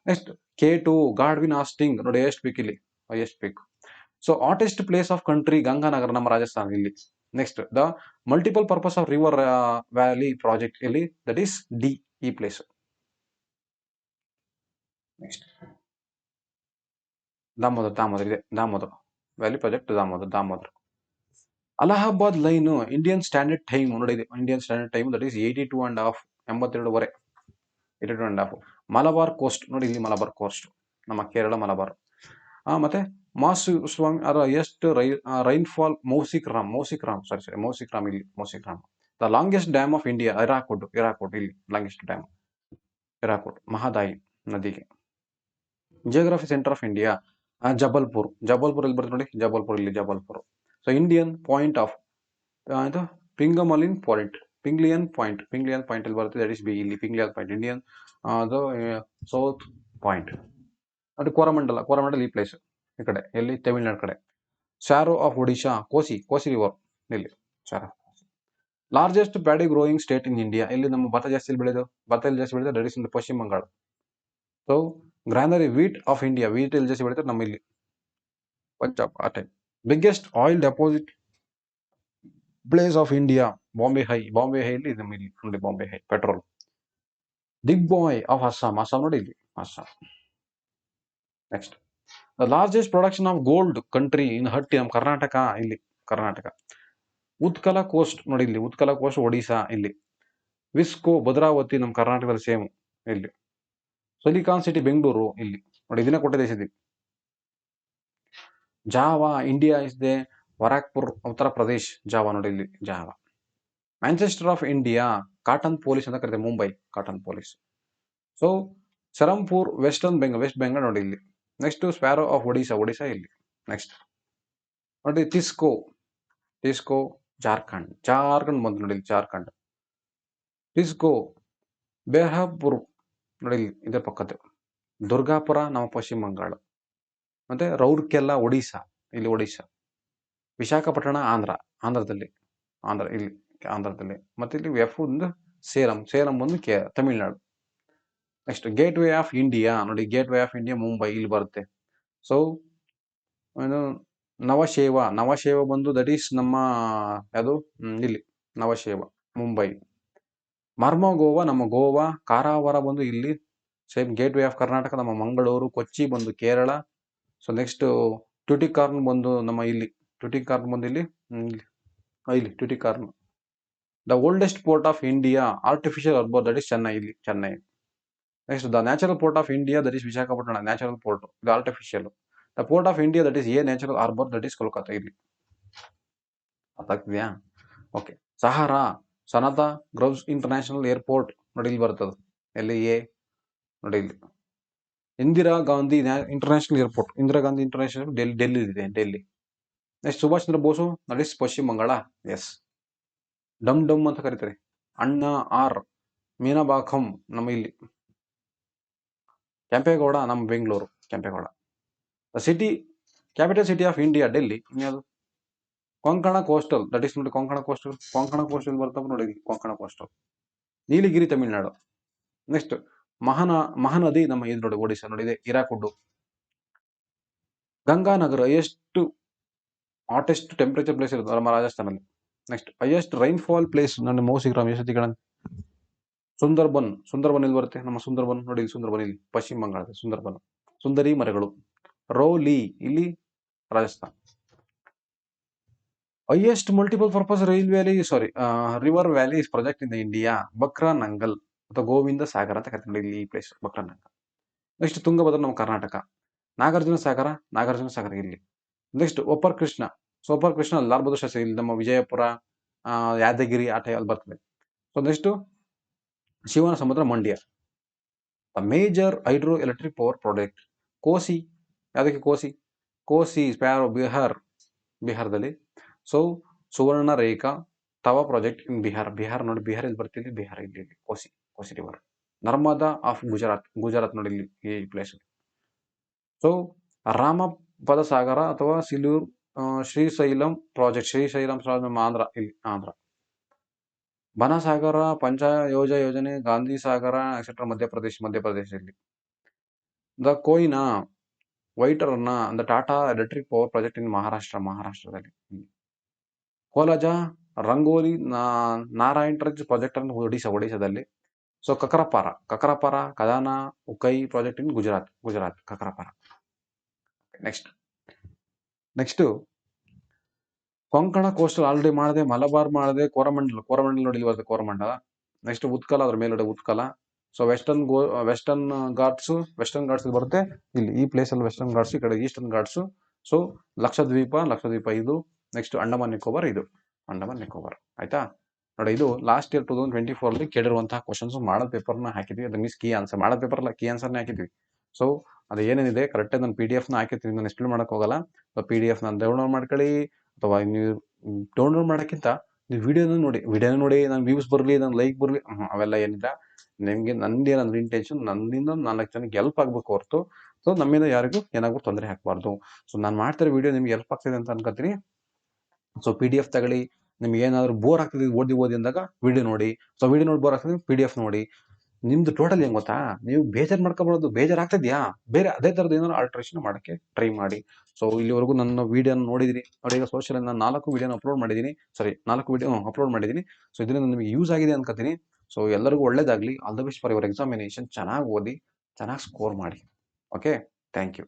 Next K2 Godwin Austen ನೋಡಿ, ಎಷ್ಟು ಪೀಕ್ ಇಲ್ಲಿ, ಎಷ್ಟು peak. So hottest place of country Ganganagar, ನಮ್ಮ ರಾಜಸ್ಥಾನ ಇಲ್ಲಿ. Next the multiple purpose of river valley project ಇಲ್ಲಿ, ದಟ್ ಈಸ್ ಡಿ, ಈ ಪ್ಲೇಸ್. ನೆಕ್ಸ್ಟ್ ದಾಮೋದರ್ ಇದೆ, Damodar valley project, Damodar. Allahabad line Indian standard time ನೋಡಿ, Indian standard time that is 82.5, 82.5, 82.5. Malabar coast ನೋಡಿ, ಇಲ್ಲಿ Malabar coast, ನಮ್ಮ ಕೇರಳ ಮಲಬಾರ್. ಮತ್ತೆ ಮಾಸುಸ್ವಾಮಿ ಎಷ್ಟು ರೈನ್ಫಾಲ್, ಮೌಸಿಕ್ರಾಮ್ ಇಲ್ಲಿ, ಮೌಸಿಕ್ರಾಮ್. The longest dam of India, ಹಿರಾಕೋಟ್ ಇಲ್ಲಿ ಲಾಂಗೆಸ್ಟ್ ಡ್ಯಾಮ್, ಹಿರಾಕೋಟ್ ಮಹದಾಯಿ ನದಿಗೆ. Geography centre of India Jabalpur ಇಲ್ಲಿ ಬರ್ತದೆ ನೋಡಿ, Jabalpur. So Indian point of ಇದು ಪಿಂಗ್ಲಿಯನ್ ಪಾಯಿಂಟ್ ಇಲ್ಲಿ ಬರುತ್ತೆ, ದಟ್ ಇಸ್ ಬಿ, ಇಲ್ಲಿ ಪಿಂಗ್ಲಿಯನ್ ಪಾಯಿಂಟ್. ಇಂಡಿಯನ್ ಅದು ಸೌತ್ ಪಾಯಿಂಟ್. ಅದು ಕೋರಮಂಡಲ್ ಈ ಪ್ಲೇಸ್, ಈ ಕಡೆ ಎಲ್ಲಿ, ತಮಿಳ್ನಾಡು ಕಡೆ. ಸ್ಯಾರೋ ಆಫ್ ಒಡಿಶಾ, ಕೋಸಿ ರಿವರ್ ಇಲ್ಲಿ, ಸ್ಯಾರೋ. Largest paddy growing state in India, ಇಲ್ಲಿ ನಮ್ಮ ಭತ್ತ ಜಾಸ್ತಿ ಬೆಳೆಯೋದು, that is in Paschima Bangala. So granary wheat of India, wheat ಎಲ್ಲಿ ಜಾಸ್ತಿ ಬೆಳೀತಾರೆ, ನಮ್ಮ ಇಲ್ಲಿ ಪಂಜಾಬ್ ಆ time. Biggest oil deposit place of India, Bombay high ಇಲ್ಲಿ, ನಮ್ಮ ಇಲ್ಲಿ ನೋಡಿ, Bombay high petrol. Digboi of Assam ನೋಡಿ, ಇಲ್ಲಿ Assam. Next the largest production of gold country in Hutti, ನಮ್ಮ ಕರ್ನಾಟಕ ಇಲ್ಲಿ, ಕರ್ನಾಟಕ. ಉತ್ಕಲ ಕೋಸ್ಟ್ ನೋಡಿ, ಇಲ್ಲಿ ಉತ್ಕಲ ಕೋಸ್ಟ್ ಒಡಿಶಾ ಇಲ್ಲಿ. ವಿಸ್ಕೋ ಭದ್ರಾವತಿ, ನಮ್ಮ ಕರ್ನಾಟಕದಲ್ಲಿ ಸೇಮ್ ಇಲ್ಲಿ. ಸಿಲಿಕಾನ್ ಸಿಟಿ ಬೆಂಗಳೂರು ಇಲ್ಲಿ ನೋಡಿ, ಇದನ್ನ ಕೊಟ್ಟಿದೆ. ಜಾವಾ India is the Barrackpore, Uttar Pradesh, ಜಾವಾ ನೋಡಿ ಇಲ್ಲಿ, ಜಾವಾ. Manchester of India, cottonopolis ಅಂತ ಕರೀತಾರೆ, Mumbai cottonopolis. So Serampore west Bengal ನೋಡಿ ಇಲ್ಲಿ. ನೆಕ್ಸ್ಟ್ ಸ್ಪ್ಯಾರೋ ಆಫ್ ಒಡಿಶಾ ಇಲ್ಲಿ. ನೆಕ್ಸ್ಟ್ ನೋಡಿ ತಿಸ್ಕೋ ಜಾರ್ಖಂಡ್ ಬಂದು ನೋಡಿ, ಜಾರ್ಖಂಡ್. ಟಿಸ್ಕೋ ಬೆಹಪುರ್ ನೋಡಿ, ಇದೇ ಪಕ್ಕದ್ದು. ದುರ್ಗಾಪುರ ನಮ್ಮ ಪಶ್ಚಿಮ ಬಂಗಾಳ. ಮತ್ತೆ ರೌರ್ಕೆಲ್ಲಾ ಒಡಿಶಾ, ಇಲ್ಲಿ ಒಡಿಶಾ. ವಿಶಾಖಪಟ್ಟಣ ಆಂಧ್ರದಲ್ಲಿ, ಮತ್ತೆ ಇಲ್ಲಿ ಒಂದು ಸೇಲಂ ಒಂದು Tamil Nadu. Next gate way of India ನೋಡಿ, ಮುಂಬೈ ಇಲ್ಲಿ ಬರುತ್ತೆ. ಸೊ ನವಶೇವ ಬಂದು ದಟ್ ಈಸ್ ನಮ್ಮ ಯಾವುದು ಇಲ್ಲಿ, ನವಶೇವ ಮುಂಬೈ. ಮರ್ಮಗೋವಾ ನಮ್ಮ ಗೋವಾ. ಕಾರವಾರ ಬಂದು ಇಲ್ಲಿ same gate way of Karnataka, ನಮ್ಮ ಮಂಗಳೂರು. ಕೊಚ್ಚಿ ಬಂದು ಕೇರಳ. ಸೊ ನೆಕ್ಸ್ಟ್ ಟ್ಯುಟಿಕಾರ್ನ್ ಬಂದು ನಮ್ಮ ಇಲ್ಲಿ, Tuticorin. The oldest port of India artificial harbour that is Chennai. Next the natural port of India that is Visakhapatnam, natural port ಇದು artificial. The port of India that is a natural harbour that is Kolkata ಇಲ್ಲಿ. ಅರ್ಥಾಗ್ತಿದೆಯಾ? Okay. Sahara Santacruz international airport ನೋಡಿ ಇಲ್ಲಿ ಬರ್ತದೆ. ಎಲ್ಲಿ ನೋಡಿ ಇಲ್ಲಿ Indira Gandhi international airport, Indira Gandhi international Delhi ಇದೆ, ಡೆಲ್ಲಿ. ನೆಕ್ಸ್ಟ್ ಸುಭಾಷ್ ಚಂದ್ರ ಬೋಸು ನಡಿಸ್ ಪಶ್ಚಿಮ ಬಂಗಾಳ. ಎಸ್. ಡಮ್ ಡಮ್ ಅಂತ ಕರೀತಾರೆ. ಅಣ್ಣಾ ಆರ್ ಮೀನಾಬಾಖಂ ನಮ್ಮ ಇಲ್ಲಿ. ಕೆಂಪೇಗೌಡ ನಮ್ಮ Bengaluru Kempegowda. City capital city of India Delhi. ಇನ್ಯಾವುದು Konkan coastal, that is ನೋಡಿ ಕೊಂಕಣ ಕೋಸ್ಟಲ್ ಬರ್ತಪ್ಪ ನೋಡಿ ಕೊಂಕಣ ಕೋಸ್ಟಲ್. ನೀಲಗಿರಿ ತಮಿಳುನಾಡು. ನೆಕ್ಸ್ಟ್ ಮಹಾನದಿ ನಮ್ಮ ಇದು ನೋಡಿ ಒಡಿಶಾ ನೋಡಿ ಇದೆ ಹಿರಾಕುಡ್ಡು. ಗಂಗಾನಗರ ಹಾಟೆಸ್ಟ್ ಟೆಂಪರೇಚರ್ ಪ್ಲೇಸ್ ಇರುತ್ತೆ ನಮ್ಮ ರಾಜಸ್ಥಾನಲ್ಲಿ. ನೆಕ್ಸ್ಟ್ ಹೈಯೆಸ್ಟ್ ರೈನ್ಫಾಲ್ ಪ್ಲೇಸ್ ನನ್ನ ಮೌಸಿಗ್ರಾಮ್ ಯಶತಿಗಳನ್ನ. ಸುಂದರ್ಬನ್ ಇಲ್ಲಿ ಬರುತ್ತೆ ನಮ್ಮ ಸುಂದರ್ಬನ್ ನೋಡಿ, ಸುಂದರ್ಬನ್ ಇಲ್ಲಿ ಪಶ್ಚಿಮ ಬಂಗಾಳದ ಸುಂದರ್ಬನ್. ಸುಂದರಿ ಮರಗಳು. ರೋಲಿ ಇಲ್ಲಿ Rajasthan. Highest multiple purpose river valley project in India Bhakra Nangal ಅಥವಾ ಗೋವಿಂದ ಸಾಗರ್ ಅಂತ ಕರಿತಾರೆ ಇಲ್ಲಿ ಈ ಪ್ಲೇಸ್ ಬಕ್ರಾ ನಂಗಲ್. ನೆಕ್ಸ್ಟ್ ತುಂಗಭದ್ರಾ ನಮ್ಮ ಕರ್ನಾಟಕ. ನಾಗಾರ್ಜುನ ಸಾಗರ ಇಲ್ಲಿ. ನೆಕ್ಸ್ಟ್ ಒಪ್ಪರ್ ಕೃಷ್ಣ ಲಾಲ್ ಬಹದ್ದೂರ್ ಶಾಸ್ತ್ರಿ ಇಲ್ಲಿ ನಮ್ಮ ವಿಜಯಪುರ, ಯಾದಗಿರಿ ಆ ಟೈಪ್ ಅಲ್ಲಿ ಬರ್ತದೆ. So next Shivanasamudra Mandya. Major hydroelectric power project Kosi. ಯಾವುದಕ್ಕೆ ಕೋಸಿ ಸ್ಪ್ಯಾರೋ ಬಿಹಾರದಲ್ಲಿ. So Suvarna Rekha Tawa project in Bihar ನೋಡಿ, ಬಿಹಾರ್ ಇಲ್ಲಿ ಬರ್ತಿಲ್ಲಿ, ಬಿಹಾರ್ ಇಲ್ಲಿ ಕೋಸಿ ರಿವರ್. ನರ್ಮದಾ ಆಫ್ ಗುಜರಾತ್ ನೋಡಿ ಇಲ್ಲಿ ಈ ಪ್ಲೇಸ್. ಸೊ ರಾಮಪದ ಸಾಗರ ಅಥವಾ ಸಿಲೂರ್ ಶ್ರೀಶೈಲಂ ಪ್ರಾಜೆಕ್ಟ್, ಆಂಧ್ರ ಇಲ್ಲಿ ಆಂಧ್ರ. ಬನಸಾಗರ ಯೋಜನೆ, ಗಾಂಧಿ ಸಾಗರ ಎಕ್ಸೆಟ್ರಾ ಮಧ್ಯಪ್ರದೇಶದಲ್ಲಿ. The Koyna Vaitarna the Tata electric power project in ಮಹಾರಾಷ್ಟ್ರದಲ್ಲಿ. ಕೋಲಾಜ ರಂಗೋಲಿ ನಾರಾಯಣ್ ಟ್ರಜ್ ಪ್ರಾಜೆಕ್ಟ್ ಅನ್ನು ಒಡಿಶಾದಲ್ಲಿ. So Kakrapar Kadana Ukai project in Gujarat Kakrapar. Next Konkan coastal already ಮಾಡಿದೆ, ಮಲಬಾರ್ ಮಾಡಿದೆ, ಕೋರಮಂಡಲ್ ನೋಡಿ ಇಲ್ಲಿ ಬರುತ್ತೆ ಕೋರಮಂಡಲ. ನೆಕ್ಸ್ಟ್ ಉತ್ಕಲ ಅದ್ರ ಮೇಲ್ಗಡೆ ಉತ್ಕಲ. ಸೊ ವೆಸ್ಟರ್ನ್ ಘಾಟ್ಸ್ ಬರುತ್ತೆ ಇಲ್ಲಿ ಈ ಪ್ಲೇಸ್ ಅಲ್ಲಿ ವೆಸ್ಟರ್ನ್ ಘಾಟ್ಸ್, ಈ ಕಡೆ ಈಸ್ಟರ್ನ್ ಘಾಟ್ಸ್. ಸೊ ಲಕ್ಷದ್ವೀಪ ಇದು. ನೆಕ್ಸ್ಟ್ ಅಂಡಮಾನ್ ನಿಕೋಬಾರ್ ಆಯ್ತಾ. ನೋಡಿ ಇದು ಲಾಸ್ಟ್ ಇಯರ್ 2024 ಅಲ್ಲಿ ಕೇಳಿರುವಂತಹ ಕ್ವಶನ್ಸ್ ಮಾಡಲ್ ಪೇಪರ್ನ ಹಾಕಿದ್ವಿ. ಅದು ಮೀನ್ಸ್ ಕೀ ಆನ್ಸರ್, ಮಾಡಲ್ ಪೇಪರ್ ಅಲ್ಲ ಕೀ ಆನ್ಸರ್ನೇ ಹಾಕಿದ್ವಿ. ಸೊ ಅದು ಏನೇನಿದೆ ಕರೆಕ್ಟಾಗಿ ನಾನು PDF ನ ಹಾಕಿರ್ತೀನಿ, ನಾನು ಎಕ್ಸ್ಪ್ಲೇನ್ ಮಾಡಕ್ ಹೋಗಲ್ಲ. PDF ನಾನು ಡೌನ್ಲೋಡ್ ಮಾಡ್ಕೊಳ್ಳಿ, ಅಥವಾ ನೀವು ಡೌನ್ಲೋಡ್ ಮಾಡೋಕ್ಕಿಂತ ನೀವು ವಿಡಿಯೋನ ನೋಡಿ, ನಾನು ವ್ಯೂಸ್ ಬರಲಿ, ನಾನು ಲೈಕ್ ಬರಲಿ, ಅವೆಲ್ಲ ಏನಿಲ್ಲ. ನಿಮಗೆ ನಂದೇನಂದ್ರೆ ಇಂಟೆನ್ಷನ್ ನನ್ನಿಂದ 4 ಜನಕ್ಕೆ ಹೆಲ್ಪ್ ಆಗ್ಬೇಕು ಹೊರತು ಸೊ ನಮ್ಮಿಂದ ಯಾರಿಗೂ ಏನಾಗೂ ತೊಂದರೆ ಹಾಕಬಾರ್ದು. ಸೊ ನಾನು ಮಾಡ್ತಿರೋ ವಿಡಿಯೋ ನಿಮ್ಗೆ ಹೆಲ್ಪ್ ಆಗ್ತಿದೆ ಅಂತ ಅನ್ಕೋತೀನಿ. ಸೊ PDF ತಗೊಳ್ಳಿ. ನಿಮ್ಗೆ ಏನಾದ್ರು ಬೋರ್ ಆಗ್ತದೆ ಓದಿ ಅಂದಾಗ ವಿಡಿಯೋ ನೋಡಿ. ಸೊ ವಿಡಿಯೋ ನೋಡಿ ಬೋರ್ ಆಗ್ತದೆ PDF ನೋಡಿ. ನಿಮ್ದು ಟೋಟಲ್ ಏನ್ ಗೊತ್ತಾ, ನೀವು ಬೇಜಾರು ಮಾಡ್ಕೊಬಾರ್ದು. ಬೇಜಾರು ಆಗ್ತಿದ್ಯಾ, ಬೇರೆ ಅದೇ ತರದ್ದು ಏನಾದ್ರು ಆಲ್ಟ್ರೇಷನ್ ಮಾಡಕ್ಕೆ ಟ್ರೈ ಮಾಡಿ. ಸೊ ಇಲ್ಲಿವರೆಗೂ ನನ್ನ ವಿಡಿಯೋ ನೋಡಿದಿರಿ ನೋಡಿ. ಈಗ ಸೋಷಿಯಲ್ ನಾನು 4 ವಿಡಿಯೋನ ಅಪ್ಲೋಡ್ ಮಾಡಿದ್ದೀನಿ. ಸೊ ಇದರಿಂದ ನಿಮಗೆ ಯೂಸ್ ಆಗಿದೆ ಅನ್ಕೋತೀನಿ. ಸೊ ಎಲ್ಲರಿಗೂ ಒಳ್ಳೇದಾಗ್ಲಿ. All the best for your examination. ಚೆನ್ನಾಗಿ ಓದಿ, ಚೆನ್ನಾಗಿ ಸ್ಕೋರ್ ಮಾಡಿ. Okay, thank you.